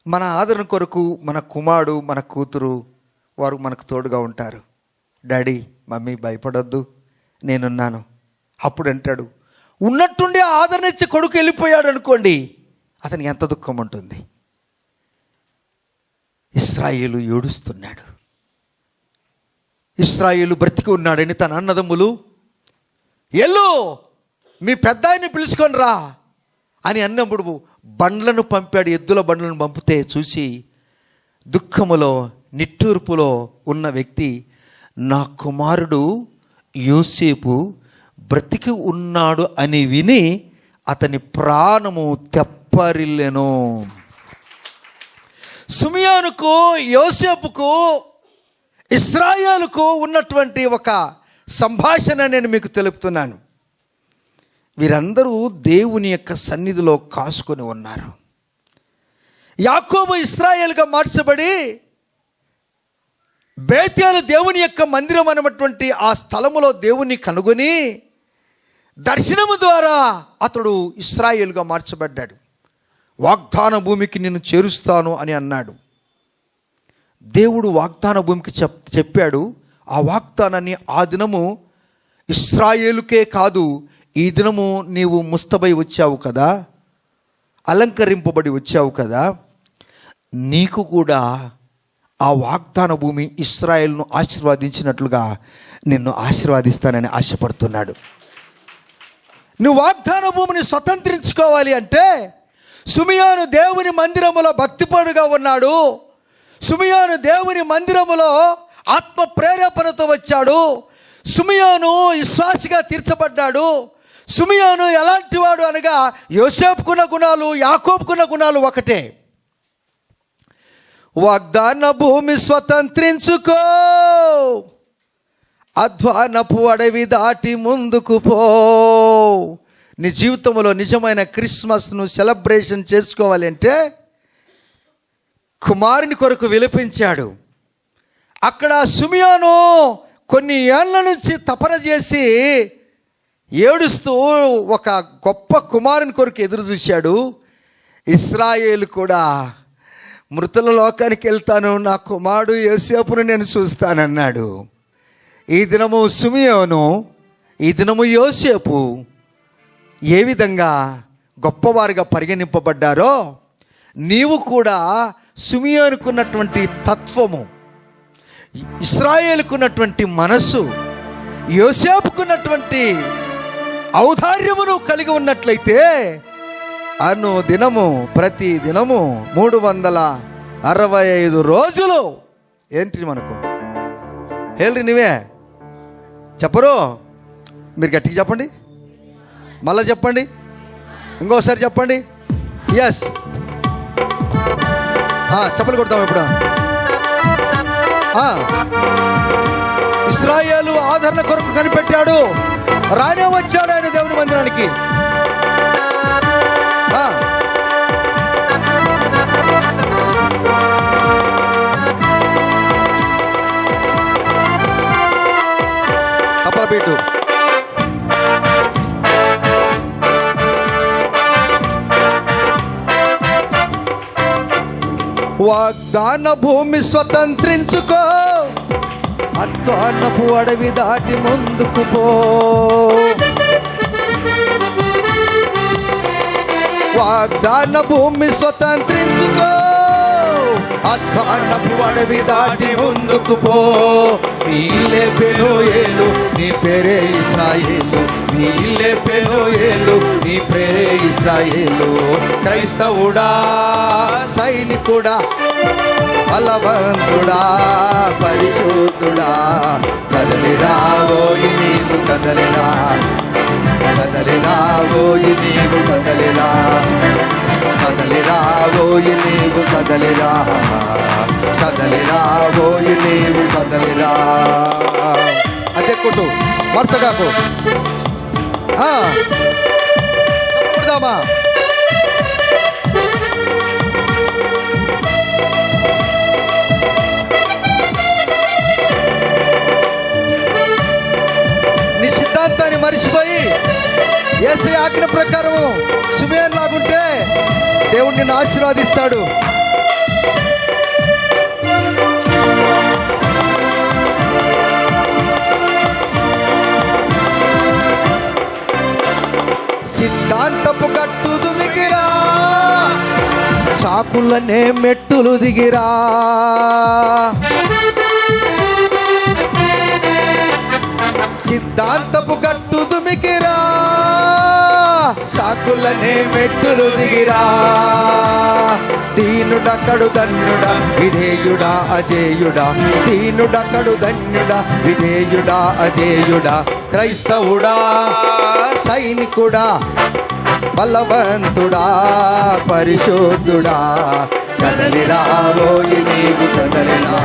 మన ఆదరణ కొరకు మన కుమారుడు, మన కూతురు వారు మనకు తోడుగా ఉంటారు. డాడీ, మమ్మీ భయపడొద్దు, నేనున్నాను. అప్పుడు అంటాడు. ఉన్నట్టుండి ఆదరణ ఇచ్చి కొడుకు వెళ్ళిపోయాడు అనుకోండి, అతనికి ఎంత దుఃఖం ఉంటుంది. ఇశ్రాయేలు ఏడుస్తున్నాడు. ఇశ్రాయేలు బ్రతికి ఉన్నాడని తన అన్నదమ్ములు ఎల్లు మీ పెద్ద ఆయన్ని పిలుచుకొని రా అని అన్నప్పుడు బండ్లను పంపాడు. ఎద్దుల బండ్లను పంపితే చూసి దుఃఖములో నిట్టూర్పులో ఉన్న వ్యక్తి, నా కుమారుడు యోసేపు బ్రతికి ఉన్నాడు అని విని అతని ప్రాణము తెప్పరిల్లెను. సిమియోనుకు, యోసేపుకు, ఇశ్రాయేలుకు ఉన్నటువంటి ఒక సంభాషణ నేను మీకు తెలుపుతున్నాను. వీరందరూ దేవుని యొక్క సన్నిధిలో కాసుకొని ఉన్నారు. యాకోబు ఇశ్రాయేలుగా మార్చబడి బేతేలు దేవుని యొక్క మందిరం అన్నటువంటి ఆ స్థలములో దేవుని కనుగొని దర్శనము ద్వారా అతడు ఇశ్రాయేలుగా మార్చబడ్డాడు. వాగ్దాన భూమికి నిన్ను చేరుస్తాను అని అన్నాడు. దేవుడు వాగ్దాన భూమికి చెప్పాడు. ఆ వాగ్దానాన్ని ఆ దినము ఇశ్రాయేలుకే కాదు, ఈ దినము నీవు ముస్తబై వచ్చావు కదా, అలంకరింపబడి వచ్చావు కదా, నీకు కూడా ఆ వాగ్దాన భూమి ఇశ్రాయేలును ఆశీర్వదించినట్లుగా నిన్ను ఆశీర్వదిస్తానని ఆశపడుతున్నాడు. నువ్వు వాగ్దాన భూమిని స్వతంత్రించుకోవాలి అంటే సిమియోను దేవుని మందిరములో భక్తిపరుడుగా ఉన్నాడు. సిమియోను దేవుని మందిరములో ఆత్మ ప్రేరేపణతో వచ్చాడు. సిమియోను విశ్వాసిగా తీర్చబడ్డాడు. సిమియోను ఎలాంటి వాడు అనగా యోసేపుకున్న గుణాలు, యాకోబుకున్న గుణాలు ఒకటే. వాగ్దాన భూమి స్వతంత్రించుకో, అధ్వానపు అడవి దాటి ముందుకు పో. నీ జీవితంలో నిజమైన క్రిస్మస్ను సెలబ్రేషన్ చేసుకోవాలి అంటే కుమారుని కొరకు విలపించాడు. అక్కడ సిమియోను కొన్ని ఏళ్ల నుంచి తపన చేసి ఏడుస్తూ ఒక గొప్ప కుమారుని కొరకు ఎదురు చూశాడు. ఇశ్రాయేలు కూడా మృతుల లోకానికి వెళ్తాను, నా కుమారుడు యోసేపును నేను చూస్తానన్నాడు. ఈ దినము సిమియోను, ఈ దినము యోసేపు ఏ విధంగా గొప్పవారుగా పరిగణింపబడ్డారో నీవు కూడా సిమియోనుకున్నటువంటి తత్వము, ఇశ్రాయేలుకున్నటువంటి మనసు, యోసేపుకున్నటువంటి ఔదార్యమును కలిగి ఉన్నట్లయితే అను దినము, ప్రతి దినము 365 రోజులు ఏంటి మనకు హేళి నీవే చెప్పరు. మీరు గట్టిగా చెప్పండి, మళ్ళా చెప్పండి, ఇంకోసారి చెప్పండి. ఎస్, చెప్పలు కొడతాం ఇప్పుడు. ఇశ్రాయేలు ఆదరణ కొరకు కనిపెట్టాడు, రానే వచ్చాడు ఆయన దేవుని మందిరానికి. అప్పలపేటు వాగ్దాన భూమి స్వతంత్రించుకో, అధ్వానపు అడవి దాటి ముందుకు పో. వాగ్దాన భూమి స్వతంత్రించుకో, అధ్వానపు అడవి దాటి ముందుకు పో. నీలే పెనూయేలు, నీ పేరే ఇశ్రాయేలు. నీలే పెనూయేలు, నీ పేరే ఇశ్రాయేలు. క్రైస్తవుడా, సైనికుడా, బలవంతుడా, పరిశుద్ధుడా, కదలిరావోయి నీవు కదలిరా, కదలిరావోయి నీవు కదలిరా, కదలిరావోయి నీవు కదలిరా, కదలిరావోయి నీవు కదలిరా. అదే కొట్టు, వరుసగాకు కొడదామా. నీ సిద్ధాంతాన్ని మరిచిపోయి యేసయ్య ఆజ్ఞ ప్రకారం సిమియోను లాగుంటే దేవుడు నిన్ను ఆశీర్వదిస్తాడు. సిద్ధాంతపు గట్టు దుమికిరా, సాకులనే మెట్టులు దిగిరా. సిద్ధాంతపు గట్టు దుమికిరా, సాకులనే మెట్టులు దిగిరా. దీనుడక్కడు ధన్యుడా, విధేయుడా అజేయుడా. దీనుడక్కడు ధన్యుడా, విధేయుడా అజేయుడా. క్రైస్తవుడా, సైనికుడా, బలవంతుడా, పరిశుద్ధుడా, కదలిరావోయి నీవు కదలిరా,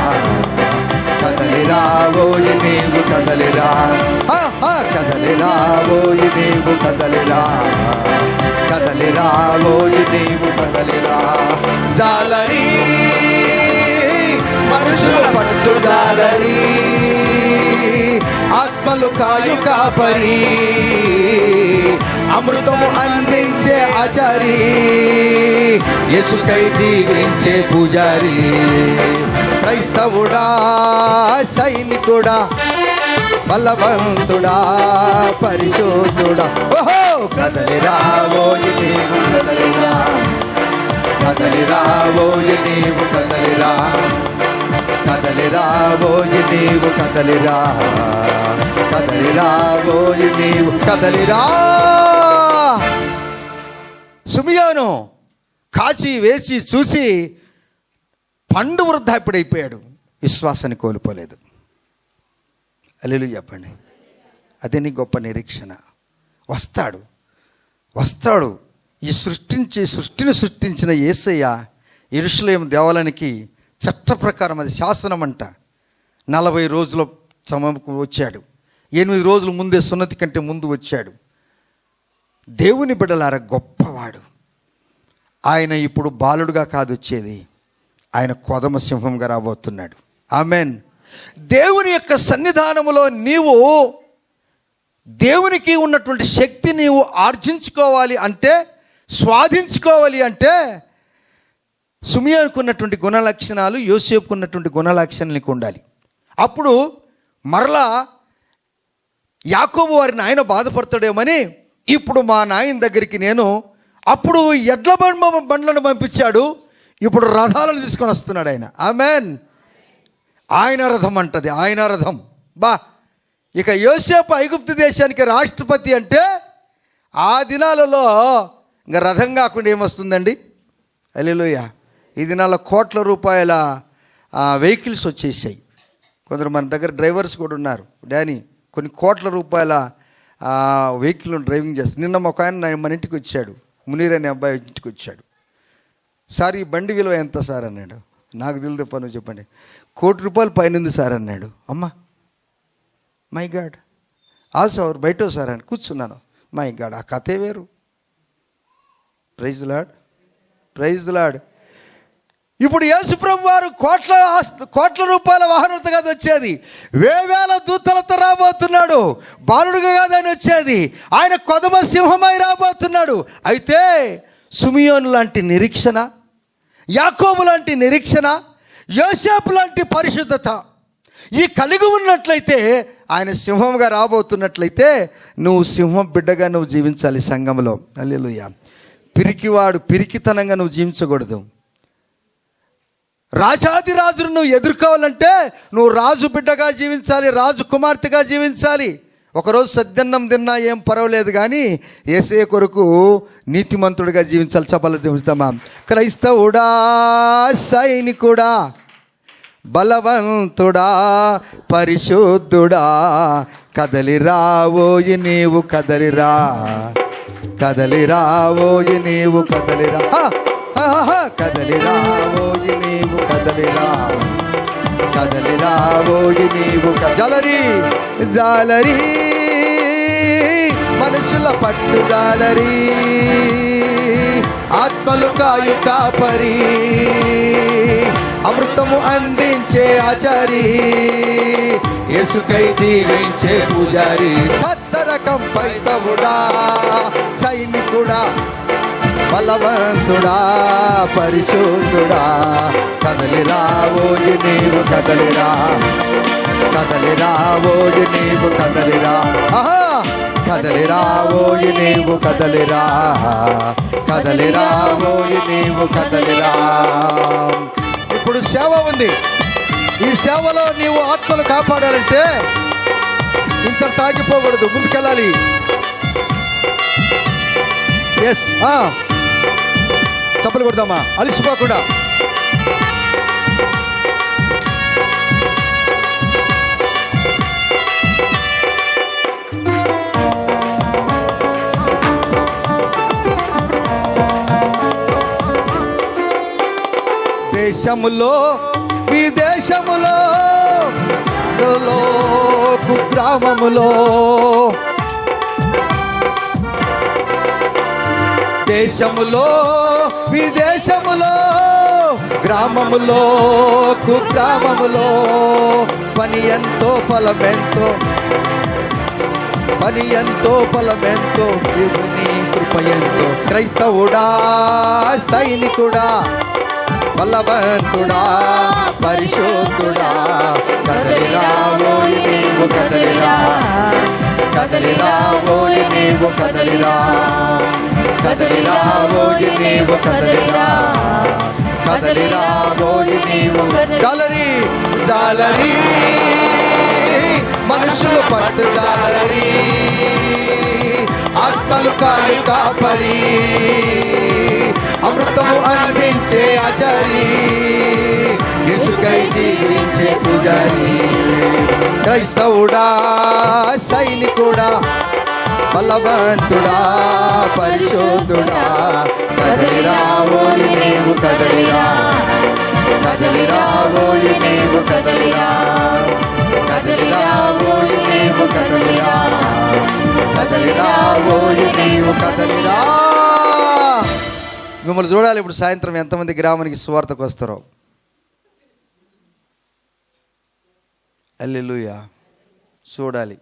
కదలిరావోయి నీవు కదలిరా, కదలిరావోయి నీవు కదలిరా, కదలిరావోయి నీవు కదలిరా. జాలరి మనుషులు పట్టు జాలరి, ఆత్మలు కాయు కాపరి, అమృతము అందించే ఆచారి, యేసుకై జీవించే పూజారి. క్రైస్తవుడా, సైనికుడా, బలవంతుడా, పరిశుద్ధుడా. ఓహో, కదలిరావోయి నీవు కదలిరా, కదలిరావోయి నీవు కదలిరా, కదలిరావోయి నీవు కదలిరా, కదలిరావోయి నీవు కదలిరా. సిమియోను కాచి వేసి చూసి పండు వృద్ధాప్యుడైపోయాడు, విశ్వాసాన్ని కోల్పోలేదు. హల్లెలూయా చెప్పండి. అదే నీ గొప్ప నిరీక్షణ. వస్తాడు. ఈ సృష్టిని సృష్టించిన యేసయ్య యెరూషలేము దేవాలయానికి చట్ట ప్రకారం, అది శాసనం అంట, 40 రోజుల సమయంకు వచ్చాడు. 8 రోజుల ముందే సున్నతి కంటే ముందు వచ్చాడు. దేవుని బిడ్డలారా గొప్పవాడు ఆయన. ఇప్పుడు బాలుడుగా కాదు వచ్చేది, ఆయన కొదమ సింహంగా రాబోతున్నాడు. ఆమెన్. దేవుని యొక్క సన్నిధానములో నీవు దేవునికి ఉన్నటువంటి శక్తి నీవు ఆర్జించుకోవాలి అంటే, స్వాధించుకోవాలి అంటే, సిమియోనుకు ఉన్నటువంటి గుణలక్షణాలు యోసేపుకు ఉన్నటువంటి గుణలక్షణాలు నీకు ఉండాలి. అప్పుడు మరలా యాకోబు వారి నాయన బాధపడతాడేమని ఇప్పుడు మా నాయన దగ్గరికి నేను, అప్పుడు ఎడ్ల బండ్లను పంపించాడు, ఇప్పుడు రథాలను తీసుకొని వస్తున్నాడు ఆయన. ఆమెన్. ఆయన రథం అంటది, ఆయన రథం. ఇక యోసేపు ఐగుప్తు దేశానికి రాష్ట్రపతి అంటే ఆ దినాలలో ఇంకా రథం కాకుండా ఏమొస్తుందండి? హల్లెలూయా. ఈ దినాల్లో కోట్ల రూపాయల వెహికల్స్ వచ్చేసాయి. కొందరు మన దగ్గర డ్రైవర్స్ కూడా ఉన్నారు. డానీ కొన్ని కోట్ల రూపాయల వెహికల్ డ్రైవింగ్ చేస్తారు. నిన్న ఒక ఆయన మన ఇంటికి వచ్చాడు, మునీర్ అనే అబ్బాయి ఇంటికి వచ్చాడు. సార్ ఈ బండి విలువ ఎంత సార్ అన్నాడు. నాకు తెలియదు పని చెప్పండి. 1 కోటి రూపాయలు పైన సార్ అన్నాడు. అమ్మా మై గాడ్, ఆల్సో బయట సార్ అని కూర్చున్నాను. మై గాడ్, ఆ కథే వేరు. Praise the Lord. ఇప్పుడు యేసుప్రభు వారు కోట్ల రూపాయల వాహనంతో కాదు వచ్చేది, వేవేల దూతలతో రాబోతున్నాడు. బాలుడుగా కాదు ఆయన వచ్చేది, ఆయన కొదమ సింహమై రాబోతున్నాడు. అయితే సిమియోను లాంటి నిరీక్షణ, యాకోబు లాంటి నిరీక్షణ, యోసేపు లాంటి పరిశుద్ధత ఈ కలిగి ఉన్నట్లయితే, ఆయన సింహంగా రాబోతున్నట్లయితే నువ్వు సింహం బిడ్డగా నువ్వు జీవించాలి సంఘంలో. హల్లెలూయా. పిరికితనంగా నువ్వు జీవించకూడదు. రాజాదిరాజును నువ్వు ఎదుర్కోవాలంటే నువ్వు రాజు బిడ్డగా జీవించాలి, రాజు కుమార్తెగా జీవించాలి. ఒకరోజు సద్దన్నం తిన్నా ఏం పర్వాలేదు, కానీ యేసయ్య కొరకు నీతిమంతుడిగా జీవించాలి. చపల జీవిస్తామా? క్రైస్తవుడా, సైనికుడా, బలవంతుడా, పరిశుద్ధుడా, కదలిరావోయి నీవు కదలిరా, కదలిరావోయి నీవు కదలిరా, కదలిరావోయి నీవు కదలిరా, కదలిరావోయి నీవు జాలరి జాలరి, మనుషుల పట్టు జాలరి, ఆత్మలు కాయు కాపరి, అమృతము అందించే ఆచారి, యేసుకై జీవించే పూజారి, కొత్త రకం పైతవుడా, సైనికుడా, బలవంతుడా, పరిశుద్ధుడా, కదలిరావోయి నీవు కదలిరా, కదలిరావోయి నీవు కదలిరా, కదలిరావోయి నీవు కదలిరా, కదలిరావోయి నీవు కదలిరా. ఇప్పుడు సేవ ఉంది. ఈ సేవలో నీవు ఆత్మలు కాపాడాలంటే ఇంత తాగిపోకూడదు, ముందుకెళ్ళాలి. ఎస్, చప్పలు కొడదామా, అలసిపోకుండా. దేశములో విదేశములో కుగ్రామములో, దేశములో విదేశములో, గ్రామములో కుగ్రామములో, పని ఎంతో ఫలమెంతో, పని ఎంతో ఫలమెంతో, దేవుని కృప ఎంతో. క్రైస్తవుడా, సైనికుడా, బలవంతుడా, పరిశుద్ధుడా, కదలిరావోయి నీవు కదలిరా, కదలిరావోయి నీవు కదలిరా, కదలిరావోయి నీవు కదలిరా, కదలిరావోయి నీవు జాలరి జాలరి, మనుషులు పట్టు జాలరి, ఆత్మలు కాలి కాపరి, అమృతం అందించే ఆచారి, ఇసుకై జీవించే పూజారి. క్రైస్తవుడా, సైనికుడా, బలవంతుడా, పరిశోధుడా, కదలిరా ఓయి నీవు కదలిరా, కదలిరా ఓయి నీవు కదలిరా, కదలిరా ఓయి నీవు కదలిరా, కదలిరా ఓయి నీవు కదలిరా. మిమ్మల్ని చూడాలి ఇప్పుడు సాయంత్రం ఎంతమంది గ్రామానికి సువార్తకు వస్తారో. హల్లెలూయా. చూడాలి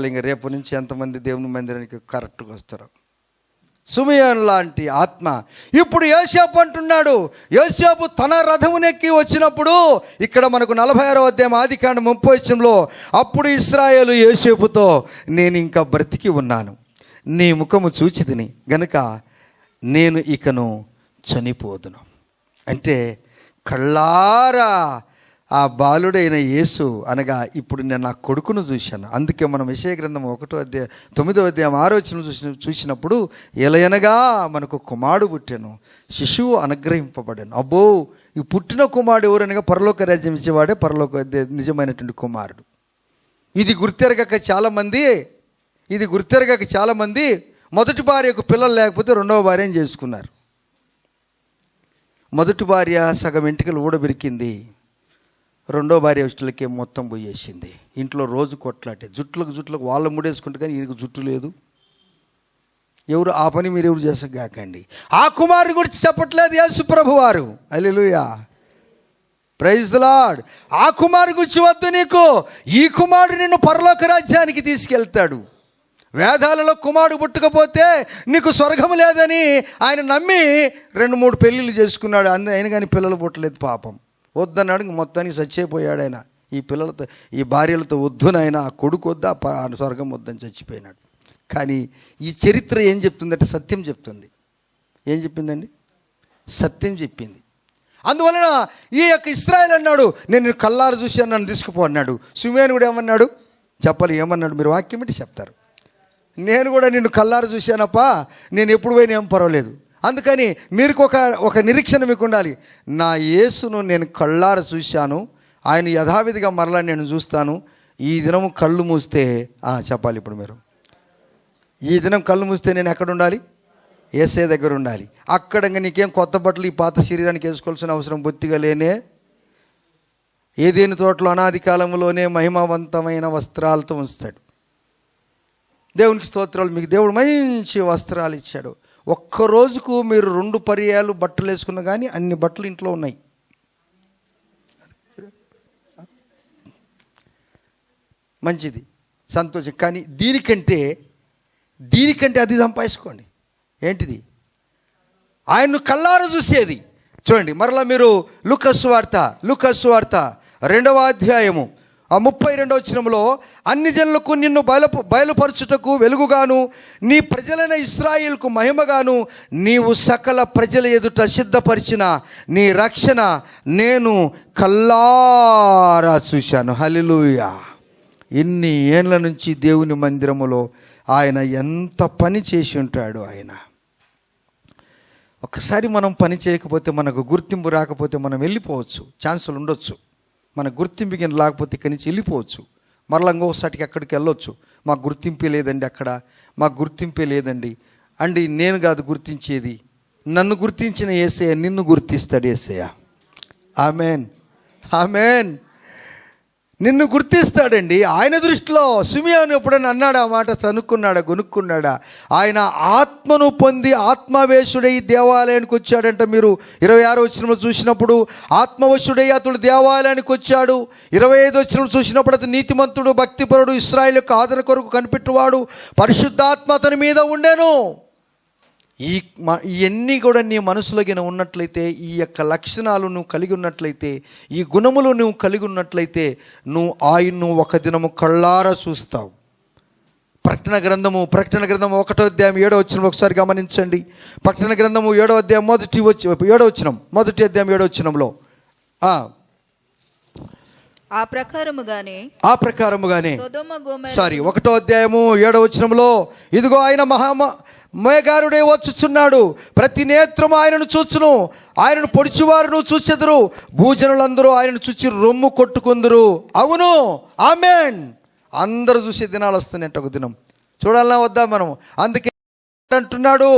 ఇంక రేపు నుంచి ఎంతమంది దేవుని మందిరానికి కరెక్ట్గా వస్తారో. సుమియోను లాంటి ఆత్మ ఇప్పుడు యోసేపు అంటున్నాడు. యోసేపు తన రథమునెక్కి వచ్చినప్పుడు ఇక్కడ మనకు 46వ అధ్యాయం ఆదికాండం 30వ వచనంలో, అప్పుడు ఇశ్రాయేలు యోసేపుతో, నేను ఇంకా బ్రతికి ఉన్నాను, నీ ముఖము చూచితిని గనుక నేను ఇకను చనిపోదును. అంటే కళ్ళారా ఆ బాలుడైన యేసు అనగా ఇప్పుడు నేను నా కొడుకును చూశాను. అందుకే మనం యెషయా గ్రంథం 1వ అధ్యాయం 9వ అధ్యాయం 6వ వచనం చూసినప్పుడు, ఎలయనగా మనకు కుమారుడు పుట్టాను, శిశువు అనుగ్రహింపబడాను. అబ్బో, ఈ పుట్టిన కుమారుడు ఎవరనగా పరలోక రాజ్యం ఇచ్చేవాడే పరలోక నిజమైనటువంటి కుమారుడు. ఇది గుర్తెరగక చాలామంది మొదటి భార్యకు పిల్లలు లేకపోతే రెండవ భార్యను చేసుకున్నారు. మొదటి భార్య సగం వెంట్రుకలు ఊడబెరికింది, రెండో భార్య ఇష్టలకే మొత్తం పోయేసింది. ఇంట్లో రోజు కొట్లాటే, జుట్లకు వాళ్ళు ముడేసుకుంటే కానీ ఈయనకు జుట్టు లేదు. ఎవరు ఆ పని మీరు ఎవరు చేసగాకండి. ఆ కుమారుని గురించి చెప్పట్లేదు యేసు ప్రభు వారు. హల్లెలూయా, ప్రైజ్ ది లార్డ్. ఆ కుమారుని గురించి వద్దు నీకు, ఈ కుమారుడు నిన్ను పరలోక రాజ్యానికి తీసుకెళ్తాడు. వేదాలలో కుమారుడు పుట్టకపోతే నీకు స్వర్గం లేదని ఆయన నమ్మి 2-3 పెళ్ళిళ్ళు చేసుకున్నాడు. అయినా కానీ పిల్లలు పుట్టలేదు. పాపం వద్దన్నాడు, మొత్తానికి చచ్చిపోయాడు ఆయన. ఈ భార్యలతో వద్దునైనా, ఆ కొడుకు వద్దు, ఆ స్వర్గం వద్దని చచ్చిపోయినాడు. కానీ ఈ చరిత్ర ఏం చెప్తుందంటే సత్యం చెప్తుంది. ఏం చెప్పిందండి? సత్యం చెప్పింది. అందువలన ఈ యొక్క ఇశ్రాయేలు అన్నాడు, నేను కల్లారు చూశాను, నన్ను తీసుకుపో అన్నాడు. సిమియోను కూడా ఏమన్నాడు చెప్పాలి, ఏమన్నాడు? మీరు వాక్యం ఏంటి చెప్తారు. నేను కూడా నిన్ను కల్లారు చూశానప్పా, నేను ఎప్పుడు పోయినా ఏం పర్వాలేదు. అందుకని మీరు ఒక నిరీక్షణ మీకు ఉండాలి. నా యేసును నేను కళ్ళారు చూశాను, ఆయన యథావిధిగా మరలా నేను చూస్తాను. ఈ దినం కళ్ళు మూస్తే చెప్పాలి ఇప్పుడు మీరు, ఈ దినం కళ్ళు మూస్తే నేను ఎక్కడ ఉండాలి? యేసే దగ్గర ఉండాలి. అక్కడ నీకేం కొత్త బట్టలు ఈ పాత శరీరానికి వేసుకోవాల్సిన అవసరం బొత్తిగా లేనే. ఏదేని తోటలో అనాది కాలంలోనే మహిమవంతమైన వస్త్రాలతో ఉంచుతాడు. దేవునికి స్తోత్రాలు. మీకు దేవుడు మంచి వస్త్రాలు ఇచ్చాడు. ఒక్క రోజుకు మీరు 2 పర్యాలు బట్టలు వేసుకున్నా కానీ అన్ని బట్టలు ఇంట్లో ఉన్నాయి. మంచిది, సంతోషం. కానీ దీనికంటే అది సంపాదించుకోండి. ఏంటిది? ఆయన్ను కళ్ళారా చూసేది. చూడండి మరలా మీరు లూకా సువార్త 2వ అధ్యాయము 32వ వచనంలో, అన్ని జనులకు నిన్ను బయలుపరచుటకు వెలుగుగాను, నీ ప్రజలైన ఇశ్రాయేలుకు మహిమగాను, నీవు సకల ప్రజల ఎదుట సిద్ధపరిచిన నీ రక్షణ నేను కల్లారా చూశాను. హల్లెలూయా. ఇన్ని ఏళ్ళ నుంచి దేవుని మందిరములో ఆయన ఎంత పని చేసి ఉంటాడు. ఆయన ఒకసారి మనం పని చేయకపోతే, మనకు గుర్తింపు రాకపోతే మనం వెళ్ళిపోవచ్చు, ఛాన్సులు ఉండొచ్చు. మన గుర్తింపు కింద లేకపోతే ఇక్కడి నుంచి వెళ్ళిపోవచ్చు. మరలా ఇంకోసారికి అక్కడికి వెళ్ళొచ్చు. మాకు గుర్తింపే లేదండి, అక్కడ మాకు గుర్తింపే లేదండి అండి. నేను కాదు గుర్తించేది, నన్ను గుర్తించిన యేసయ్య నిన్ను గుర్తిస్తాడు. యేసయ్య ఆమేన్, ఆమేన్. నిన్ను గుర్తిస్తాడండి. ఆయన దృష్టిలో సిమియోను ఎప్పుడైనా అన్నాడా మాట, చనుక్కున్నాడా, గొనుక్కున్నాడా? ఆయన ఆత్మను పొంది ఆత్మవేశుడై దేవాలయానికి వచ్చాడంట. మీరు 26వ వచనంలో చూసినప్పుడు ఆత్మవశుడై అతడు దేవాలయానికి వచ్చాడు. 25వ వచనంలో చూసినప్పుడు అతను నీతిమంతుడు, భక్తిపరుడు, ఇశ్రాయేలు యొక్క ఆదరణ కొరకు కనిపెట్టువాడు, పరిశుద్ధాత్మ అతని మీద ఉండెను. ఇవన్నీ కూడా నీ మనసులో గిన ఉన్నట్లయితే, ఈ యొక్క లక్షణాలు నువ్వు కలిగి ఉన్నట్లయితే, ఈ గుణములు నువ్వు కలిగి ఉన్నట్లయితే, నువ్వు ఆయన్ను ఒక దినము కళ్ళారా చూస్తావు. ప్రకటన గ్రంథము 1వ అధ్యాయం 7వ వచనం ఒకసారి గమనించండి. ప్రకటన గ్రంథము 7వ అధ్యాయం 7వ వచనం, 1వ అధ్యాయం 7వ వచనంలో ఆ ప్రకారముగానే సొదొమ గొమొర్రా 1వ అధ్యాయము 7వ వచనంలో, ఇదిగో ఆయన మేఘారుడే వచ్చుచున్నాడు, ప్రతి నేత్రము ఆయనను చూచును, ఆయనను పొడిచివారును చూచెదరు, భూజనులందరూ ఆయనను చూచి రొమ్ము కొట్టుకుందరు. అవును, ఆమేన్. అందరూ చూసే దినాలు వస్తున్నాయంట. ఒక దినం చూడాలన్నా వద్దా మనం? అందుకే అంటున్నాడు,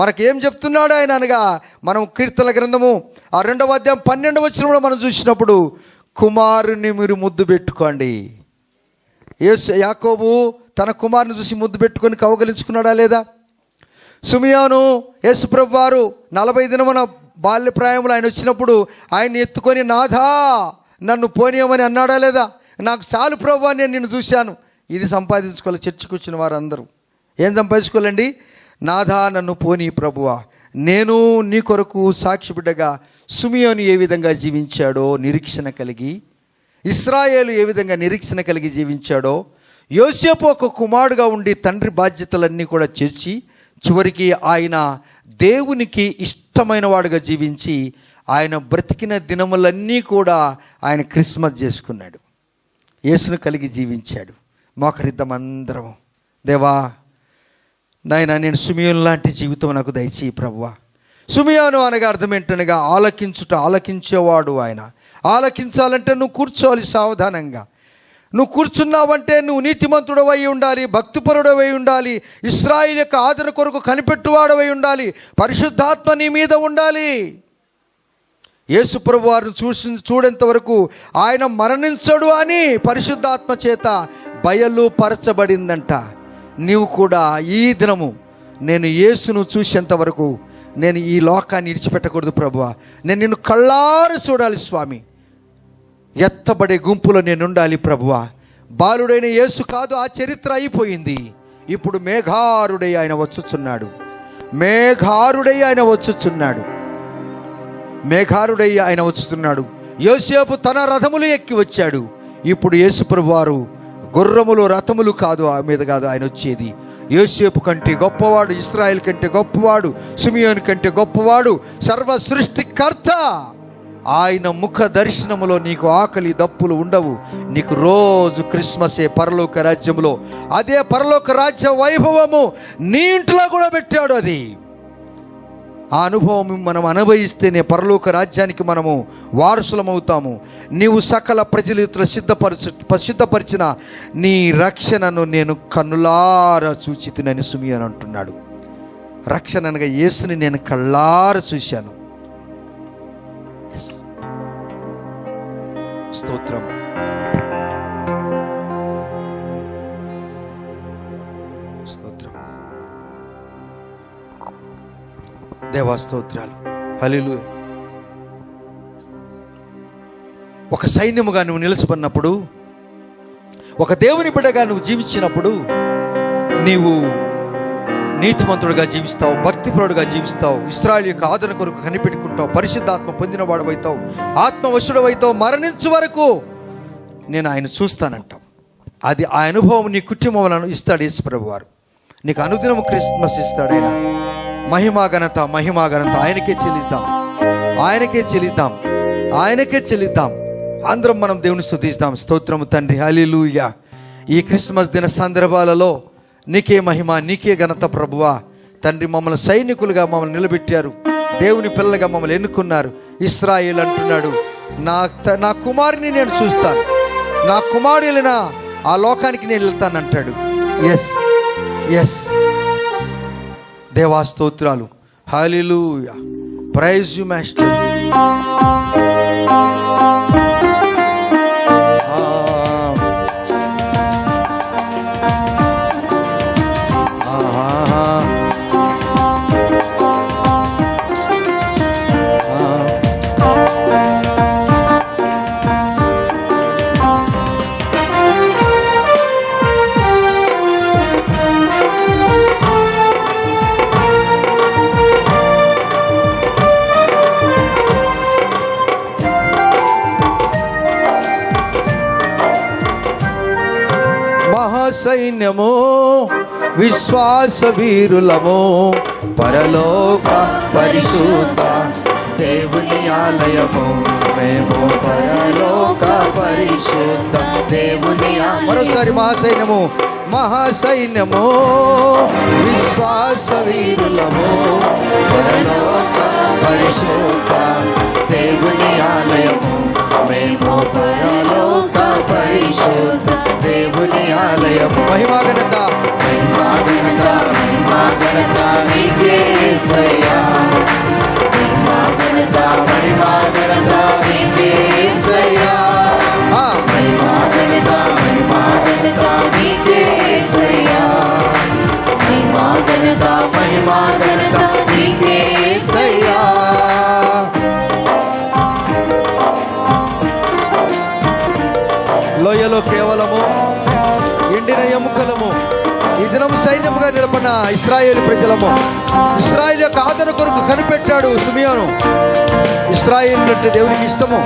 మనకేం చెప్తున్నాడు ఆయన అనగా, మనం కీర్తనల గ్రంథము 2వ అధ్యాయం 12వ వచనంలో మనం చూసినప్పుడు, కుమారుని మీరు ముద్దు పెట్టుకోండి. యాకోబు తన కుమారుని చూసి ముద్దు పెట్టుకొని కౌగలించుకున్నాడా లేదా? సిమియోను యేసుప్రభు వారు 40 దినమున బాల్యప్రాయంలో ఆయన వచ్చినప్పుడు ఆయన్ని ఎత్తుకొని, నాథా నన్ను పోనీయమని అన్నాడా లేదా? నాకు చాలు ప్రభువా, నేను నిన్ను చూశాను. ఇది సంపాదించుకోవాలి. చర్చికి వచ్చిన వారందరూ ఏం సంపాదించుకోవాలండి? నాథా నన్ను పోనీ ప్రభువా. నేను నీ కొరకు సాక్షి బిడ్డగా సిమియోను ఏ విధంగా జీవించాడో నిరీక్షణ కలిగి, ఇశ్రాయేలు ఏ విధంగా నిరీక్షణ కలిగి జీవించాడో, యోసేపు ఒక కుమారుడుగా ఉండి తండ్రి బాధ్యతలన్నీ కూడా చేర్చి చివరికి ఆయన దేవునికి ఇష్టమైన వాడుగా జీవించి ఆయన బ్రతికిన దినములన్నీ కూడా ఆయన క్రిస్మస్ చేసుకున్నాడు. యేసును కలిగి జీవించాడు. మోకరిద్దాం అందరం. దేవా నాయన, నేను సిమియోను లాంటి జీవితం నాకు దయచేయి ప్రభువా. సిమియోను అనగా అర్థం ఏంటనగా ఆలకించేవాడు ఆయన. ఆలకించాలంటే నువ్వు కూర్చోవాలి సావధానంగా. నువ్వు కూర్చున్నావంటే నువ్వు నీతిమంతుడవై ఉండాలి, భక్తిపరుడవై ఉండాలి, ఇశ్రాయేలు యొక్క ఆదరణ కొరకు కనిపెట్టువాడవై ఉండాలి, పరిశుద్ధాత్మ నీ మీద ఉండాలి. యేసు ప్రభు వారిని చూడేంత వరకు ఆయన మరణించడు అని పరిశుద్ధాత్మ చేత బయలుపరచబడిందంట. నీవు కూడా ఈ దినము, నేను యేసును చూసేంత వరకు నేను ఈ లోకాన్ని విడిచిపెట్టకూడదు ప్రభువా. నేను నిన్ను కళ్ళారు చూడాలి స్వామి. ఎత్తబడే గుంపులో నేను ఉండాలి ప్రభువా. బాలుడైన యేసు కాదు, ఆ చరిత్ర అయిపోయింది. ఇప్పుడు మేఘారుడై ఆయన వచ్చుచున్నాడు. మేఘారుడై ఆయన వచ్చుచున్నాడు. మేఘారుడై ఆయన వచ్చుచున్నాడు. యోసేపు తన రథములు ఎక్కి వచ్చాడు. ఇప్పుడు యేసు ప్రభు వారు గుర్రములు రథములు కాదు, ఆ మీద కాదు ఆయన వచ్చేది. యోసేపు కంటే గొప్పవాడు, ఇశ్రాయేలు కంటే గొప్పవాడు, సిమియోను కంటే గొప్పవాడు, సర్వ సృష్టికర్త. ఆయన ముఖ దర్శనములో నీకు ఆకలి దప్పులు ఉండవు. నీకు రోజు క్రిస్మసే పరలోక రాజ్యంలో. అదే పరలోక రాజ్య వైభవము నీ ఇంట్లో కూడా పెట్టాడు. అది ఆ అనుభవం మనం అనుభవిస్తేనే పరలోక రాజ్యానికి మనము వారసులమవుతాము. నీవు సకల ప్రజలు సిద్ధపరిచిన నీ రక్షణను నేను కన్నులారా చూచితినని సిమియోను అంటున్నాడు. రక్షణ అనగా యేసుని నేను కళ్ళారా చూశాను. స్తోత్రం. స్తోత్రం. దేవా స్తోత్రాలు. హల్లెలూయా. ఒక సైన్యముగా నువ్వు నిలిచిపడినప్పుడు, ఒక దేవుని బిడ్డగా నువ్వు జీవించినప్పుడు, నీవు నీతిమంతుడుగా జీవిస్తావు, భక్తిపరుడుగా జీవిస్తావు, ఇశ్రాయేలు యొక్క ఆదరణ కొరకు కనిపెట్టుకుంటావు, పరిశుద్ధాత్మ పొందినవాడవైతావు, ఆత్మవశుడవైతావు, మరణించు వరకు నేను ఆయన చూస్తానంటావు. అది ఆ అనుభవం నీ కుటుంబంలో ఇస్తాడు యేసు ప్రభు వారు. నీకు అనుదినం క్రిస్మస్ ఇస్తాడు ఆయన. మహిమాఘనత ఆయనకే చెల్లిద్దాం, ఆయనకే చెల్లిద్దాం, ఆయనకే చెల్లిద్దాం. అందరం మనం దేవుని స్తుతిస్తాం. స్తోత్రము తండ్రి. హల్లెలూయా. ఈ క్రిస్మస్ దిన సందర్భాలలో నీకే మహిమ, నీకే ఘనత ప్రభువా. తండ్రి, మమ్మల్ని సైనికులుగా మమ్మల్ని నిలబెట్టారు, దేవుని పిల్లలుగా మమ్మల్ని ఎన్నుకున్నారు. ఇశ్రాయేలు అంటున్నాడు, నా కుమారుని నేను చూస్తాను, నా కుమారుడు వెళ్ళిన ఆ లోకానికి నేను వెళ్తానంటాడు. Yes yes. దేవా స్తోత్రాలు. హల్లెలూయా. Praise you master. సైన్యము విశ్వాస వీరులము, పరలోక పరిశుద్ధ దేవుని ఆలయము, మేము పరలోక పరిశుద్ధ దేవుని ఆలయము. మరోసారి మహాసైన్యము, మహాసైన్యము, విశ్వాస వీరులము, పరలోక పరిశుద్ధ దేవుని ఆలయము, మేము పరలోక పరిశుద్ధ దేవుని ఆలయము. మహిమా ఘనత, మహిమా ఘనత, మహిమా ఘనత నీకే యేసయ్యా. మహిమా ఘనత, మహిమా ఘనత నీకే యేసయ్యా. మహిమా ఘనత, మహిమా ఘనత నీకే యేసయ్యా. మహిమా ఘనత, మహిమా ఘనత నీకే యేసయ్యా. లోయలో కేవలము ఎండిన ఎముకలము, ఈ దినము సైన్యముగా నిలబడిన ఇశ్రాయేలు ప్రజలము. ఇశ్రాయేలు యొక్క ఆదరణ కొరకు కనిపెట్టాడు సిమియోను. ఇశ్రాయేలు అంటే దేవునికి ఇష్టము.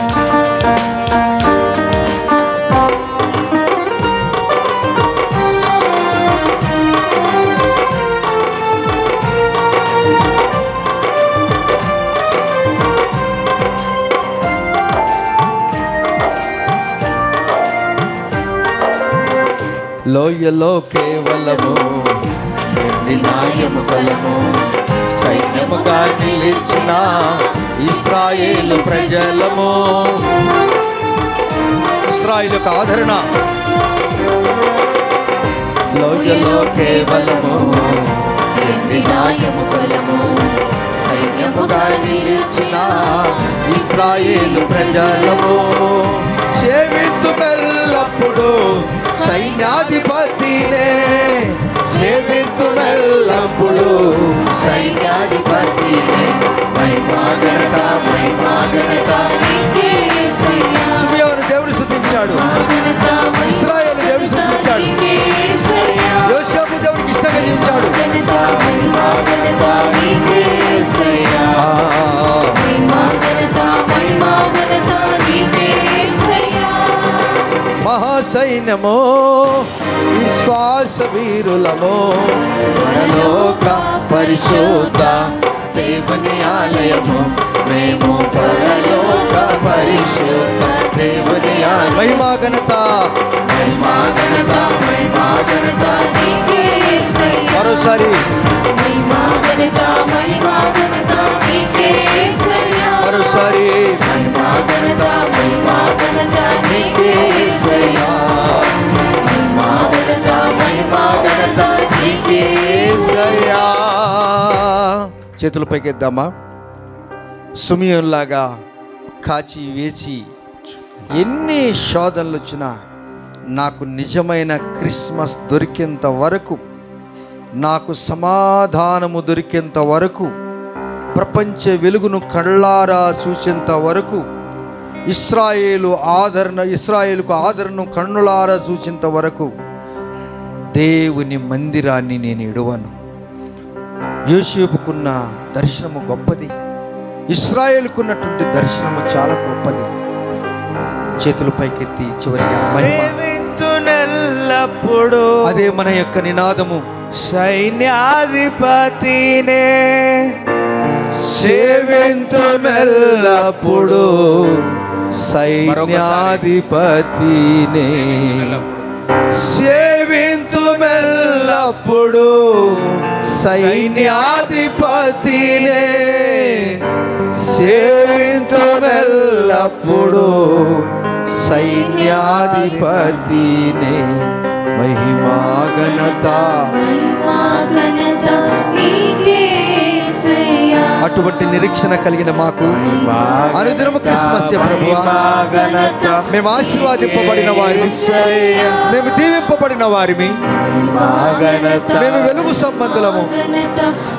లోయలో కేవలము ఎండిన ఎముకలము, సైన్యముగా నిలిచిన ఇశ్రాయేలు ప్రజలము. ఇశ్రాయేలు యొక్క ఆదరణ. లోయలో కేవలము ఎండిన ఎముకలము, సైన్యముగా నిలిచిన ఇశ్రాయేలు ప్రజలము. సేవింతుమెల్లప్పుడు సైన్యాధిపతినే, సేవింతుమెల్లప్పుడు సైన్యాధిపతినే. మహిమా ఘనత, మహిమా ఘనత నీకే యేసయ్యా. సిమియోను దేవుని స్తుతించాడు, ఇశ్రాయేలు దేవుని స్తుతించాడు, యోసేపు దేవునికి ఇష్టంగా జీవించాడు. మహాసైన్యము, విశ్వాస వీరులము, పరలోక పరిశుద్ధ దేవుని ఆలయము, మేము పరలోక పరిశుద్ధ దేవుని ఆలయము. మహిమా ఘనత, మహిమా ఘనత, మహిమా ఘనత నీకే యేసయ్యా. మరోసారి మహిమా ఘనత, మహిమా ఘనత నీకే యేసయ్యా. మరోసారి మహిమా ఘనత, మహిమా ఘనత నీకే యేసయ్యా. మహిమా ఘనత, మహిమా ఘనత నీకే యేసయ్యా. చేతుల పైకెద్దామా? సిమియోనులాగా కాచి వేచి ఎన్ని శోధనలు వచ్చినా నాకు నిజమైన క్రిస్మస్ దొరికేంత వరకు, నాకు సమాధానము దొరికేంత వరకు, ప్రపంచ వెలుగును కళ్ళారా చూసేంత వరకు, ఇశ్రాయేలుకు ఆదరణను కన్నులారా చూసేంత వరకు దేవుని మందిరాన్ని నేను ఇడవను. యోసేపుకున్న దర్శనము గొప్పది, ఇశ్రాయేలుకున్నటువంటి దర్శనము చాలా గొప్పది. చేతులు పైకెత్తి చివరిగా సేవింతునెల్లప్పుడు, అదే మన యొక్క నినాదము. సైన్యాధిపతినే సేవింతుమెల్లప్పుడు, సైన్యాధిపతినే సేవింతుమెల్లప్పుడు, సైన్యాధిపతినే సేవింతుమెల్లప్పుడు, సైన్యాధిపతినే. మహిమా ఘనత, అటువంటి నిరీక్షణ కలిగిన మాకు అనుదినము క్రిస్మస్ ప్రభువా, మేము ఆశీర్వాదింపబడిన వారిని, మేము దీవింపబడిన వారిని, మేము వెలుగు సంబంధులము.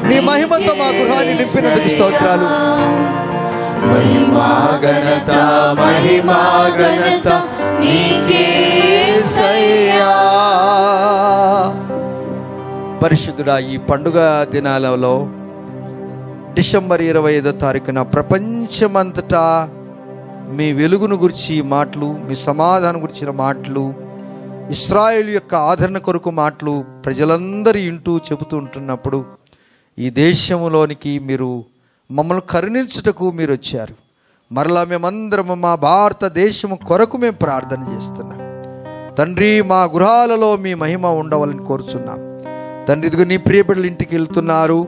నీ మహిమతో మా గృహాన్ని నింపినందుకు స్తోత్రాలు. మహిమా ఘనత, మహిమా ఘనత నీకే యేసయ్యా. పరిశుద్ధుడా, ఈ పండుగ దినాలలో డిసెంబర్ 25వ తారీఖున ప్రపంచమంతటా మీ వెలుగును గురించి మాటలు, మీ సమాధానం గురించిన మాటలు, ఇశ్రాయేలు యొక్క ఆదరణ కొరకు మాటలు ప్రజలందరూ ఇంటూ చెబుతూ ఉంటున్నప్పుడు, ఈ దేశంలోనికి మీరు మమ్మల్ని కరుణించుటకు మీరు వచ్చారు, మరలా మేమందరము మా భారతదేశం కొరకు మేము ప్రార్థన చేస్తున్నాం తండ్రి. మా గృహాలలో మీ మహిమ ఉండవాలని కోరుచున్నాం తండ్రి. ఇదిగో నీ ప్రియబిడ్డలు ఇంటికి వెళ్తున్నారు,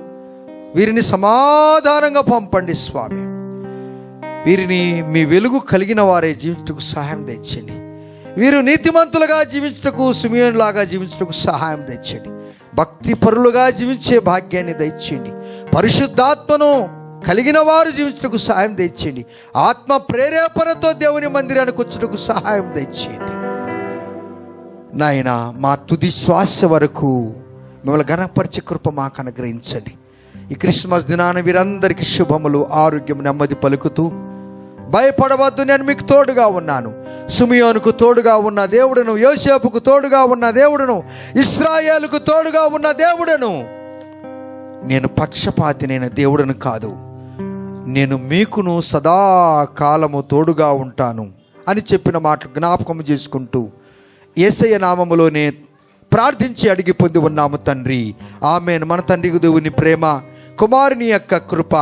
వీరిని సమాధానంగా పంపండి స్వామి. వీరిని మీ వెలుగు కలిగిన వారే జీవించుటకు సహాయం తెచ్చండి. వీరు నీతిమంతులుగా జీవించుటకు, సిమియోనులాగా జీవించుటకు సహాయం తెచ్చండి. భక్తి పరులుగా జీవించే భాగ్యాన్ని దయచేయండి. పరిశుద్ధాత్మను కలిగిన వారు జీవించుటకు సహాయం తెచ్చండి. ఆత్మ ప్రేరేపణతో దేవుని మందిరానికి వచ్చుటకు సహాయం తెచ్చేయండి నాయన. మా తుది శ్వాస వరకు మిమ్మల్ని ఘనపరిచే కృప మాకు అనుగ్రహించండి. ఈ క్రిస్మస్ దినాన వీరందరికీ శుభములు, ఆరోగ్యం, నెమ్మది పలుకుతూ భయపడవద్దు, నేను మీకు తోడుగా ఉన్నాను. సిమియోనుకు తోడుగా ఉన్న దేవుడును, యోసేపుకు తోడుగా ఉన్న దేవుడును, ఇశ్రాయేలుకు తోడుగా ఉన్న దేవుడును, నేను పక్షపాతినైన దేవుడును కాదు, నేను మీకును సదాకాలము తోడుగా ఉంటాను అని చెప్పిన మాటలు జ్ఞాపకం చేసుకుంటూ యేసయ్య నామములోనే ప్రార్థించి అడిగి పొంది ఉన్నాము తండ్రి, ఆమేన్. మన తండ్రి దేవుని ప్రేమ, కుమారుని యొక్క కృప,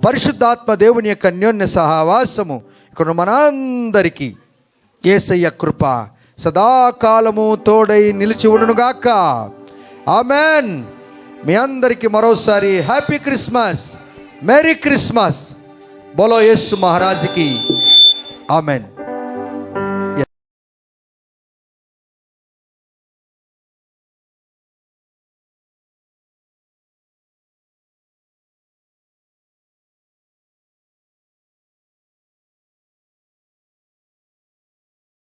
పరిశుద్ధాత్మ దేవుని యొక్క అన్యోన్య సహవాసము ఇక్కడ మనందరికీ యేసయ్య కృప సదాకాలము తోడై నిలిచి ఉండునుగాక. ఆమేన్. మీ అందరికీ మరోసారి హ్యాపీ క్రిస్మస్, మేరీ క్రిస్మస్. బోలో యేసు మహారాజుకి. ఆమేన్.